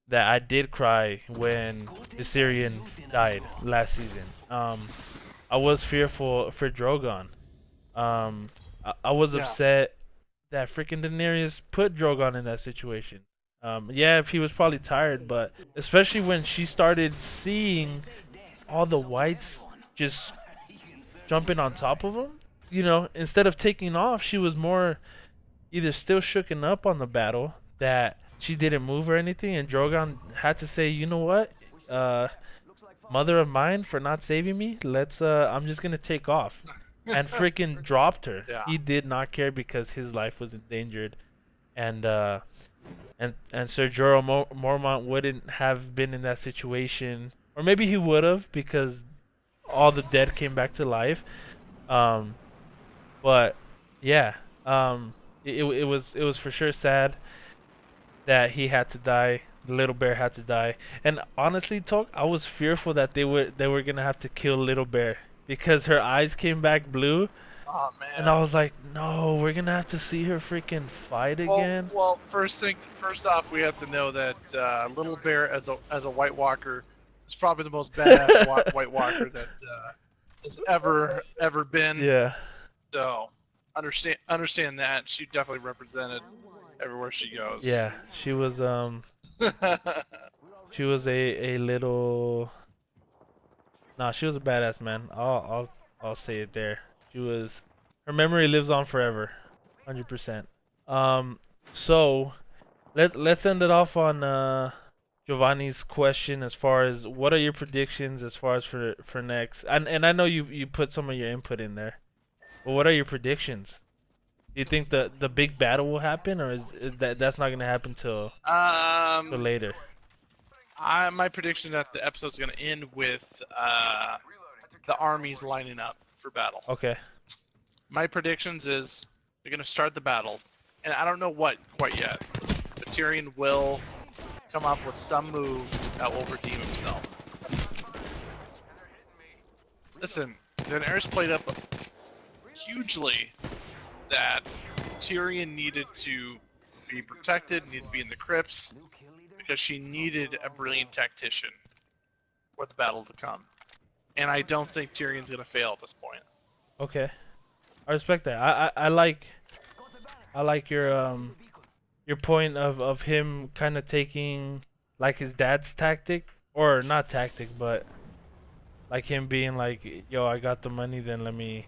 Speaker 3: that I did cry when the Syrian died last season. I was fearful for Drogon. I was upset that freaking Daenerys put Drogon in that situation. Yeah, if he was probably tired, but especially when she started seeing all the whites just jumping on top of him, instead of taking off, she was more either still shooken up on the battle that she didn't move or anything, and Drogon had to say, you know what, uh, mother of mine, for not saving me, I'm just gonna take off, and freaking dropped her.
Speaker 4: Yeah.
Speaker 3: He did not care because his life was endangered, and Sir Jorah Mormont wouldn't have been in that situation, or maybe he would have because all the dead came back to life. Um, but yeah, it was for sure sad that he had to die. The little bear had to die, and honestly, Talk, I was fearful that they were gonna have to kill Little Bear because her eyes came back blue,
Speaker 4: Oh
Speaker 3: and I
Speaker 4: man.
Speaker 3: was like, no, we're gonna have to see her freaking fight again.
Speaker 4: Well, first off, we have to know that Little Bear as a White Walker is probably the most badass White Walker that has ever been.
Speaker 3: Yeah,
Speaker 4: So understand that she definitely represented everywhere she goes.
Speaker 3: yeah, she was a little. Nah, she was a badass, man. I'll say it there. She was. Her memory lives on forever, 100%. Um, so let's end it off on Giovanni's question as far as what are your predictions as far as for next. And I know you put some of your input in there, but what are your predictions? Do you think the big battle will happen, or is that's not gonna happen till later?
Speaker 4: My prediction that the episode's gonna end with the armies lining up for battle.
Speaker 3: Okay.
Speaker 4: My predictions is they're gonna start the battle, and I don't know what quite yet, but Tyrion will come up with some move that will redeem himself. Listen, Daenerys played up hugely that Tyrion needed to be protected, needed to be in the crypts, because she needed a brilliant tactician for the battle to come. And I don't think Tyrion's gonna fail at this point.
Speaker 3: Okay. I respect that. I like your point of him kind of taking like his dad's tactic, or not tactic, but like him being like, yo, I got the money, then let me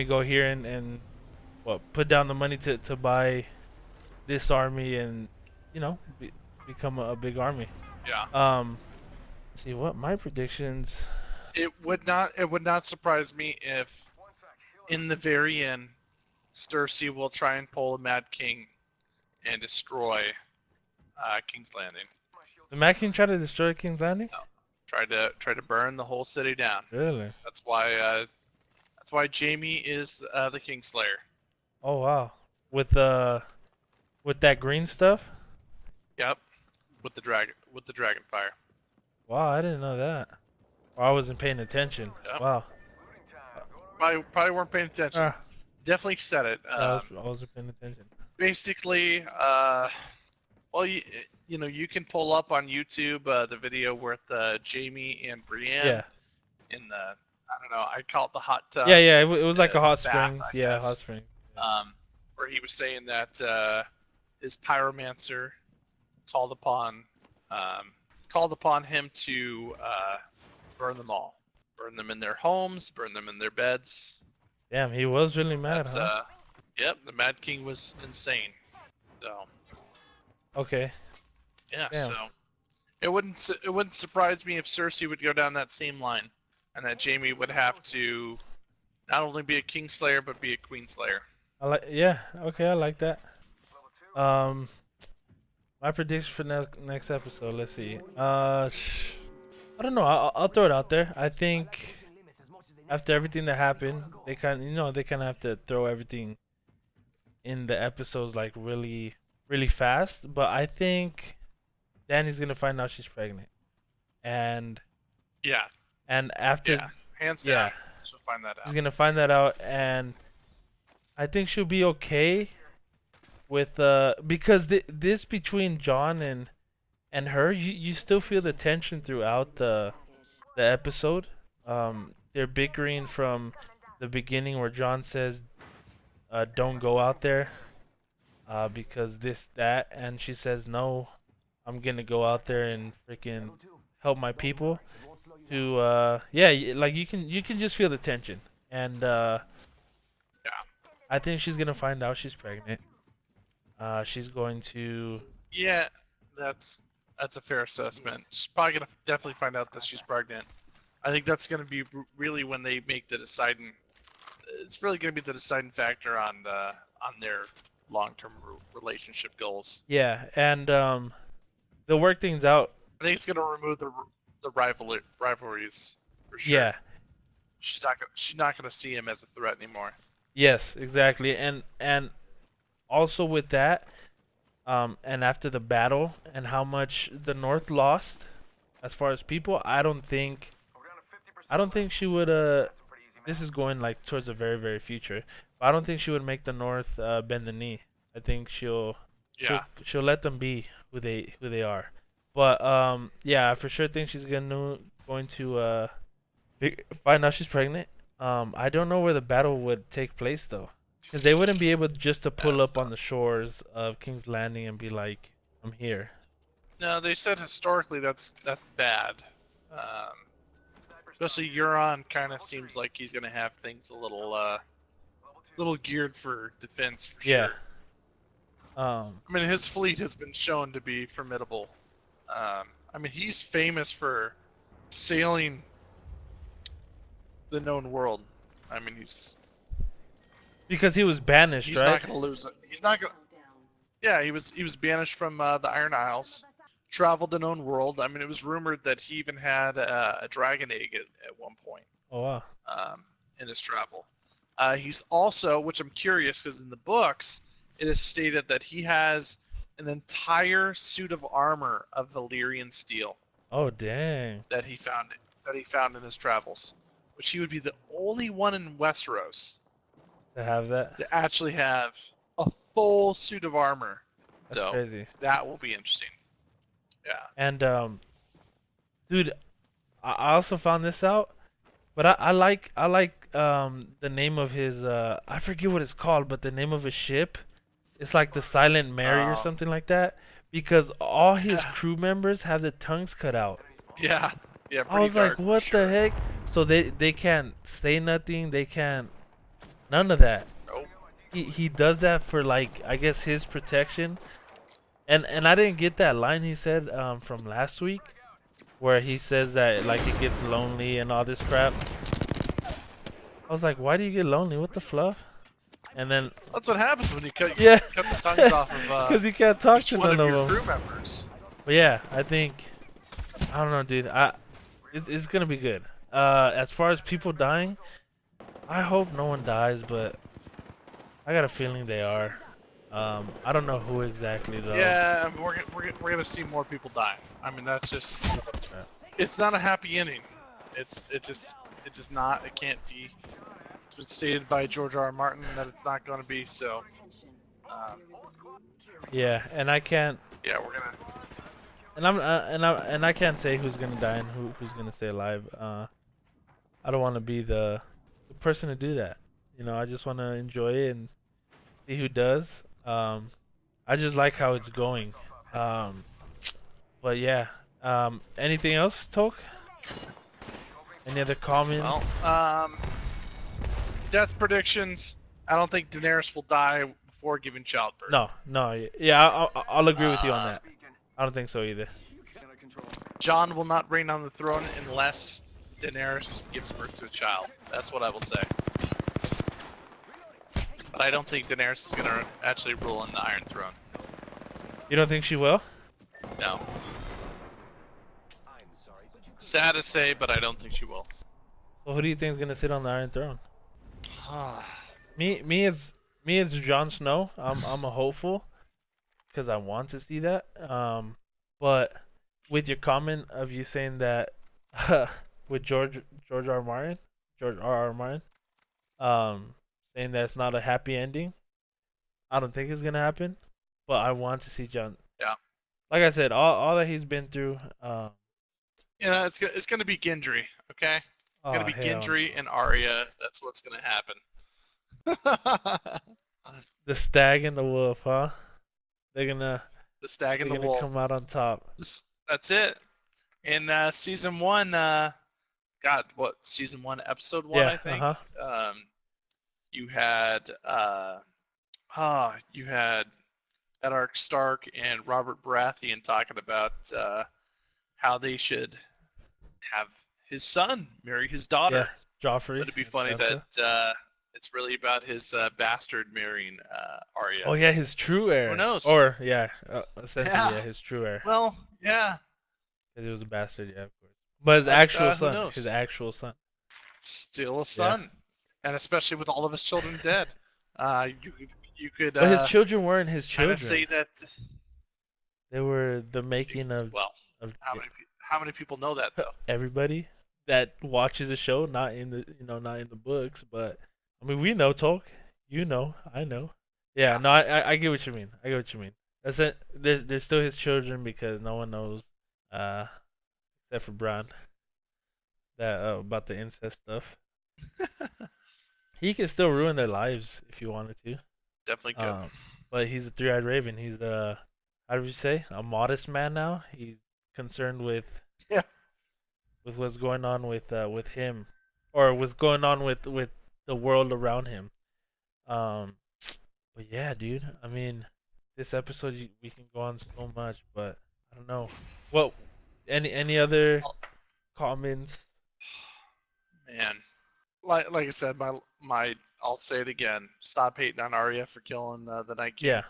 Speaker 3: go here and put down the money to buy this army and become a big army.
Speaker 4: Yeah.
Speaker 3: Let's see what my predictions.
Speaker 4: It would not surprise me if in the very end Cersei will try and pull a Mad King and destroy King's Landing.
Speaker 3: The Mad King tried to destroy King's Landing?
Speaker 4: No. Try to burn the whole city down.
Speaker 3: Really?
Speaker 4: That's why Jaime is the Kingslayer.
Speaker 3: Oh wow. With that green stuff?
Speaker 4: Yep. With the dragon fire.
Speaker 3: Wow, I didn't know that. Or I wasn't paying attention.
Speaker 4: Yep.
Speaker 3: Wow.
Speaker 4: Probably weren't paying attention. Definitely said it.
Speaker 3: I wasn't paying attention.
Speaker 4: Basically, well, you can pull up on YouTube the video with Jaime and Brienne.
Speaker 3: Yeah.
Speaker 4: In the, I don't know, I call it the hot tub.
Speaker 3: Yeah. It was like a hot
Speaker 4: bath,
Speaker 3: springs.
Speaker 4: I
Speaker 3: Yeah,
Speaker 4: guess.
Speaker 3: hot springs.
Speaker 4: Where he was saying that his pyromancer called upon him to burn them all, burn them in their homes, burn them in their beds.
Speaker 3: Damn, he was really mad,
Speaker 4: That's
Speaker 3: huh?
Speaker 4: Yep, the Mad King was insane. So
Speaker 3: Okay.
Speaker 4: yeah,
Speaker 3: Damn.
Speaker 4: so it wouldn't surprise me if Cersei would go down that same line, and that Jaime would have to not only be a Kingslayer but be a Queenslayer.
Speaker 3: Yeah, okay, I like that. My prediction for next episode, let's see. I don't know. I'll throw it out there. I think after everything that happened, they kind of have to throw everything in the episodes like really, really fast. But I think Dany's gonna find out she's pregnant, and
Speaker 4: Yeah,
Speaker 3: after
Speaker 4: yeah, hands down.
Speaker 3: yeah,
Speaker 4: She'll find that
Speaker 3: she's
Speaker 4: out.
Speaker 3: gonna find that out, and I think she'll be okay with because this between Jon and her, you still feel the tension throughout the episode. They're bickering from the beginning where Jon says, "Don't go out there," because this that, and she says no. I'm gonna go out there and freaking help my people. To yeah, like you can just feel the tension, and
Speaker 4: Yeah.
Speaker 3: I think she's gonna find out she's pregnant. She's going to
Speaker 4: Yeah, that's a fair assessment. She's probably gonna definitely find out that she's pregnant. I think that's gonna be really when they make the deciding. It's really gonna be the deciding factor on their long-term relationship goals.
Speaker 3: yeah, and they'll work things out.
Speaker 4: I think it's gonna remove the rivalries for sure.
Speaker 3: Yeah,
Speaker 4: She's not gonna see him as a threat anymore.
Speaker 3: yes, exactly, and also with that, and after the battle and how much the North lost as far as people, I don't think she would this is going like towards the very very future. But I don't think she would make the North bend the knee. I think
Speaker 4: Yeah.
Speaker 3: she'll let them be who they are. But yeah, I for sure think she's going to find out she's pregnant. I don't know where the battle would take place though, because they wouldn't be able just to pull up on the shores of King's Landing and be like, "I'm here."
Speaker 4: No, they said historically that's bad. Um, Especially Euron kind of seems like he's gonna have things a little geared for defense for
Speaker 3: Yeah.
Speaker 4: sure.
Speaker 3: Um,
Speaker 4: I mean, his fleet has been shown to be formidable. I mean, he's famous for sailing the known world. I mean,
Speaker 3: because he was banished,
Speaker 4: he's
Speaker 3: right?
Speaker 4: not gonna lose it. He's not gonna. Yeah, he was banished from the Iron Isles, traveled the known world. I mean, it was rumored that he even had a dragon egg at one point
Speaker 3: Oh wow.
Speaker 4: in his travel. He's also, which I'm curious, because in the books it is stated that he has an entire suit of armor of Valyrian steel
Speaker 3: Oh dang.
Speaker 4: that he found in his travels, which he would be the only one in Westeros
Speaker 3: To have that.
Speaker 4: to actually have a full suit of armor.
Speaker 3: That's
Speaker 4: So
Speaker 3: crazy.
Speaker 4: that will be interesting. Yeah.
Speaker 3: And dude, I also found this out, but I like the name of his I forget what it's called, but the name of his ship, it's like the Silent Mary or
Speaker 4: Oh.
Speaker 3: something like that, because all his
Speaker 4: Yeah.
Speaker 3: crew members have the tongues cut out.
Speaker 4: Yeah. Yeah.
Speaker 3: I was
Speaker 4: pretty
Speaker 3: like,
Speaker 4: dark, for
Speaker 3: what
Speaker 4: sure.
Speaker 3: the heck? So they can't say nothing. They can't none of that.
Speaker 4: Nope.
Speaker 3: He does that for like I guess his protection. And I didn't get that line he said from last week, where he says that like it gets lonely and all this crap. I was like, why do you get lonely? What the fluff? And then
Speaker 4: That's what happens when you cut
Speaker 3: yeah,
Speaker 4: cut the tongues off of
Speaker 3: because you can't talk
Speaker 4: each
Speaker 3: to
Speaker 4: one
Speaker 3: none
Speaker 4: of
Speaker 3: of
Speaker 4: your
Speaker 3: them.
Speaker 4: crew members.
Speaker 3: But yeah, I think I don't know, dude. It's gonna be good. As far as people dying, I hope no one dies, but I got a feeling they are. I don't know who exactly though.
Speaker 4: Yeah, I mean, we're gonna see more people die. I mean, that's just it's not a happy ending. It's just not. It can't be. It's been stated by George R. R. Martin that it's not going to be. So
Speaker 3: Yeah, and I can't,
Speaker 4: yeah, we're gonna.
Speaker 3: and I can't say who's gonna die and who's gonna stay alive. I don't want to be the person to do that. You know, I just want to enjoy it and see who does. I just like how it's going. But yeah. Anything else, Toke? Any other comments?
Speaker 4: Well, death predictions. I don't think Daenerys will die before giving childbirth.
Speaker 3: No, no, yeah, I'll agree with you on that. I don't think so either.
Speaker 4: Jon will not reign on the throne unless Daenerys gives birth to a child. That's what I will say. But I don't think Daenerys is gonna actually rule on the Iron Throne.
Speaker 3: You don't think she will?
Speaker 4: No. Sad to say, but I don't think she will.
Speaker 3: Well, who do you think is gonna sit on the Iron Throne? Me as Jon Snow. I'm a hopeful because I want to see that. But with your comment of you saying that with George R. Martin, saying that it's not a happy ending, I don't think it's gonna happen. But I want to see Jon.
Speaker 4: Yeah.
Speaker 3: Like I said, all that he's been through.
Speaker 4: Yeah, it's gonna be Gendry, okay? It's gonna be
Speaker 3: hell
Speaker 4: Gendry and Arya. That's what's gonna happen.
Speaker 3: The stag and the wolf, huh? They're gonna
Speaker 4: The stag and
Speaker 3: They're
Speaker 4: the
Speaker 3: gonna
Speaker 4: wolf.
Speaker 3: come out on top.
Speaker 4: That's it. In season one, God, what season one, episode one,
Speaker 3: Yeah.
Speaker 4: I
Speaker 3: Uh
Speaker 4: think.
Speaker 3: huh.
Speaker 4: You had you had Edark Stark and Robert Baratheon talking about how they should have his son marry his
Speaker 3: Yeah.
Speaker 4: daughter.
Speaker 3: Joffrey.
Speaker 4: But it'd be
Speaker 3: And
Speaker 4: funny
Speaker 3: Sansa.
Speaker 4: that it's really about his bastard marrying
Speaker 3: Oh
Speaker 4: Arya.
Speaker 3: yeah, his true
Speaker 4: Who
Speaker 3: heir.
Speaker 4: knows?
Speaker 3: Or yeah, essentially
Speaker 4: Yeah.
Speaker 3: yeah, his true heir.
Speaker 4: Well, yeah.
Speaker 3: Because he was a bastard, yeah, of course. But his
Speaker 4: But
Speaker 3: actual
Speaker 4: who
Speaker 3: son,
Speaker 4: knows?
Speaker 3: his actual son.
Speaker 4: Still a
Speaker 3: Yeah.
Speaker 4: son, and especially with all of his children dead, you could
Speaker 3: But his children weren't his
Speaker 4: kind of say
Speaker 3: children.
Speaker 4: that.
Speaker 3: They were the making
Speaker 4: Well,
Speaker 3: of
Speaker 4: how many people know that though?
Speaker 3: everybody that watches the show, not in the not in the books, but I mean we know Tolk, you know, I know. Yeah,
Speaker 4: Yeah.
Speaker 3: no, I get what you mean. I get what you mean. That's it. There's still his children because no one knows, uh, except for Bran, that about the incest stuff. He can still ruin their lives if you wanted to.
Speaker 4: Definitely good.
Speaker 3: But he's a three-eyed raven. He's how do you say, a modest man now. He's concerned with
Speaker 4: Yeah.
Speaker 3: with what's going on with him, or what's going on with the world around him. Um, but yeah, dude. I mean, this episode we can go on so much, but I don't know. What any other comments?
Speaker 4: Man, like I said, my I'll say it again. Stop hating on Arya for killing the Night King.
Speaker 3: Yeah,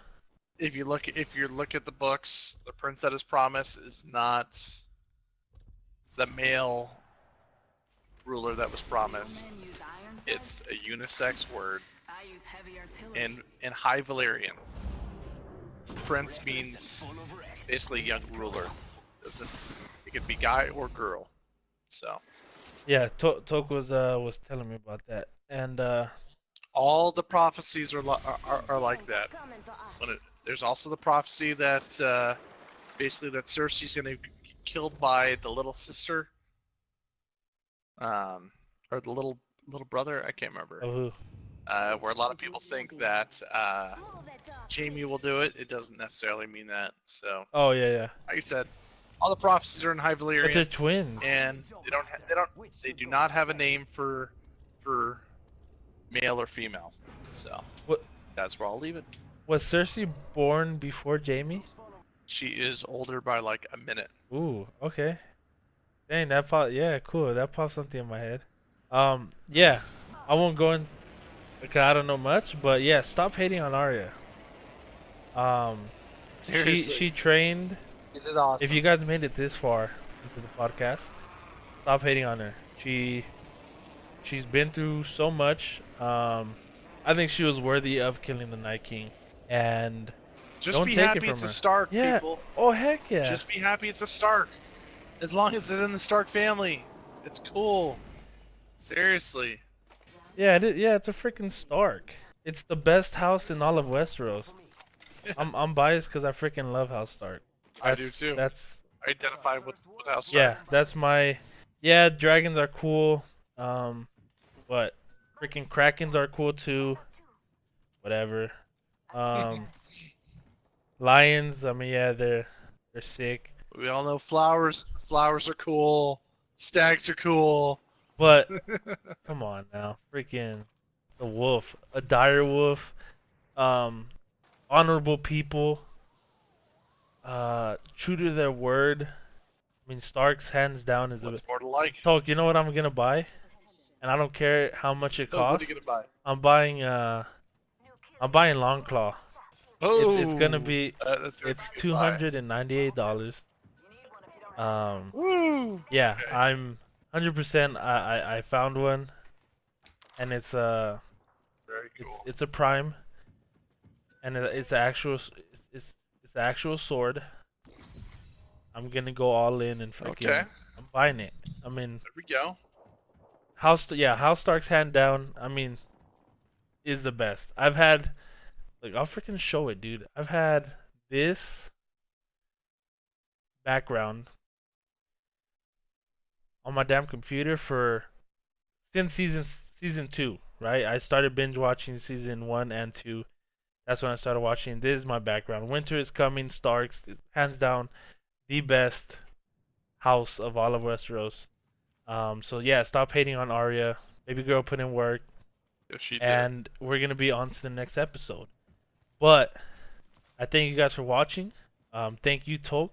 Speaker 4: If you look at the books, the Prince that is promised is not the male ruler that was promised. It's a unisex word. In High Valyrian, Prince means basically young ruler. It could be guy or girl. So
Speaker 3: yeah. Tok was telling me about that, and
Speaker 4: all the prophecies are like that. There's also the prophecy that basically that Cersei's gonna be killed by the little sister, or the little brother. I can't remember.
Speaker 3: oh,
Speaker 4: Where a lot of people think that Jaime will do it. It doesn't necessarily mean that. So,
Speaker 3: oh yeah,
Speaker 4: like I said, all the prophecies are in High
Speaker 3: but they're
Speaker 4: Valyrian,
Speaker 3: twins.
Speaker 4: and they do not have a name for male or female. So,
Speaker 3: What
Speaker 4: that's where I'll leave it.
Speaker 3: was Cersei born before Jaime?
Speaker 4: She is older by like a minute.
Speaker 3: Ooh, okay. Dang, that pop. Yeah, cool. That popped something in my head. Yeah, I won't go in because I don't know much, but yeah, stop hating on Arya. Um, she trained.
Speaker 4: You did awesome.
Speaker 3: If you guys made it this far into the podcast, stop hating on her. She's been through so much. I think she was worthy of killing the Night King, and
Speaker 4: Just
Speaker 3: don't
Speaker 4: be
Speaker 3: take it
Speaker 4: happy
Speaker 3: from
Speaker 4: it's a
Speaker 3: her.
Speaker 4: Stark,
Speaker 3: Yeah.
Speaker 4: people.
Speaker 3: Oh heck yeah.
Speaker 4: Just be happy it's a Stark. As long as it's in the Stark family, it's cool. Seriously.
Speaker 3: Yeah, it's a freaking Stark. It's the best house in all of Westeros. I'm biased because I freaking love House Stark.
Speaker 4: I do too.
Speaker 3: That's
Speaker 4: I identify with House Stark.
Speaker 3: yeah, that's my yeah. Dragons are cool. But freaking Krakens are cool too. Whatever. Lions. I mean, yeah, they're sick.
Speaker 4: We all know flowers. Flowers are cool. Stags are cool.
Speaker 3: But come on now, freaking the wolf, a dire wolf. Honorable people. True to their word. I mean, Stark's hands down is
Speaker 4: What's more to like?
Speaker 3: Talk. You know what I'm gonna buy, and I don't care how much it
Speaker 4: Oh, what are
Speaker 3: costs.
Speaker 4: you gonna buy?
Speaker 3: I'm buying Longclaw.
Speaker 4: Oh,
Speaker 3: It's gonna be
Speaker 4: that's gonna
Speaker 3: it's
Speaker 4: be a buy.
Speaker 3: $298.
Speaker 4: Woo!
Speaker 3: Yeah,
Speaker 4: Okay.
Speaker 3: I'm 100%. I found one, and it's
Speaker 4: Very cool.
Speaker 3: it's a prime, and it's it's the actual sword. I'm gonna go all in and freaking.
Speaker 4: Okay.
Speaker 3: I'm buying it. I mean,
Speaker 4: There we go.
Speaker 3: House Stark's hand down. I mean, is the best. I've had, like, I'll freaking show it, dude. I've had this background on my damn computer since season 2, right? I started binge watching season 1 and 2 That's when I started watching. This is my background. Winter is coming. Starks is hands down the best house of all of Westeros. So yeah, stop hating on Arya. Baby girl put in work,
Speaker 4: Yes, she did.
Speaker 3: and we're gonna be on to the next episode. But I thank you guys for watching. Thank you, Tolk,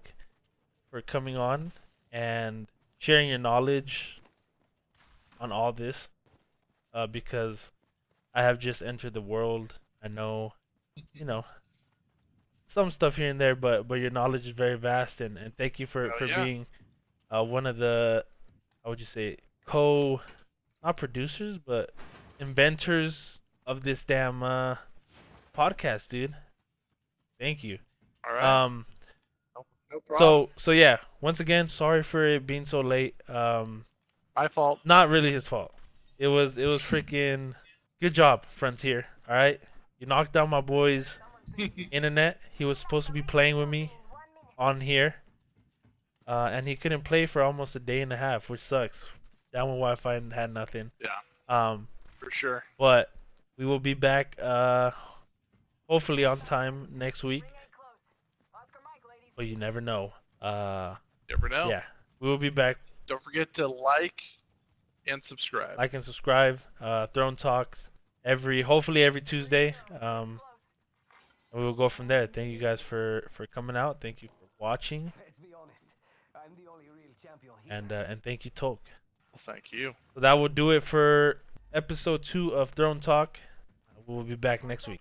Speaker 3: for coming on and sharing your knowledge on all this. Because I have just entered the world. I know, you know, some stuff here and there, but your knowledge is very vast, and thank you for
Speaker 4: Oh, yeah.
Speaker 3: being one of the, how would you say, co, not producers, but inventors of this damn podcast, dude. Thank you.
Speaker 4: All right.
Speaker 3: Um,
Speaker 4: No problem.
Speaker 3: so yeah, once again, sorry for it being so late.
Speaker 4: My fault.
Speaker 3: Not really his fault. It was freaking good job, Frontier. All right, you knocked down my boy's internet. He was supposed to be playing with me on here, and he couldn't play for almost a day and a half, which sucks. Down with Wi-Fi and had nothing.
Speaker 4: Yeah, for sure.
Speaker 3: But we will be back, hopefully on time next week. But you never know.
Speaker 4: Never know.
Speaker 3: Yeah, we will be back.
Speaker 4: Don't forget to like and subscribe.
Speaker 3: Like and subscribe. Throne Talks hopefully every Tuesday. And we will go from there. Thank you guys for coming out. Thank you for watching.
Speaker 1: Let's be honest, I'm the only real champion here.
Speaker 3: And thank you, Tolk.
Speaker 4: Well, thank you.
Speaker 3: So that will do it for episode 2 of Throne Talk. We will be back next week.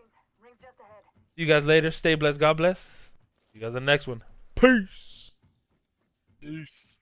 Speaker 3: See you guys later. Stay blessed. God bless. See you guys in the next one. Peace.
Speaker 4: Peace.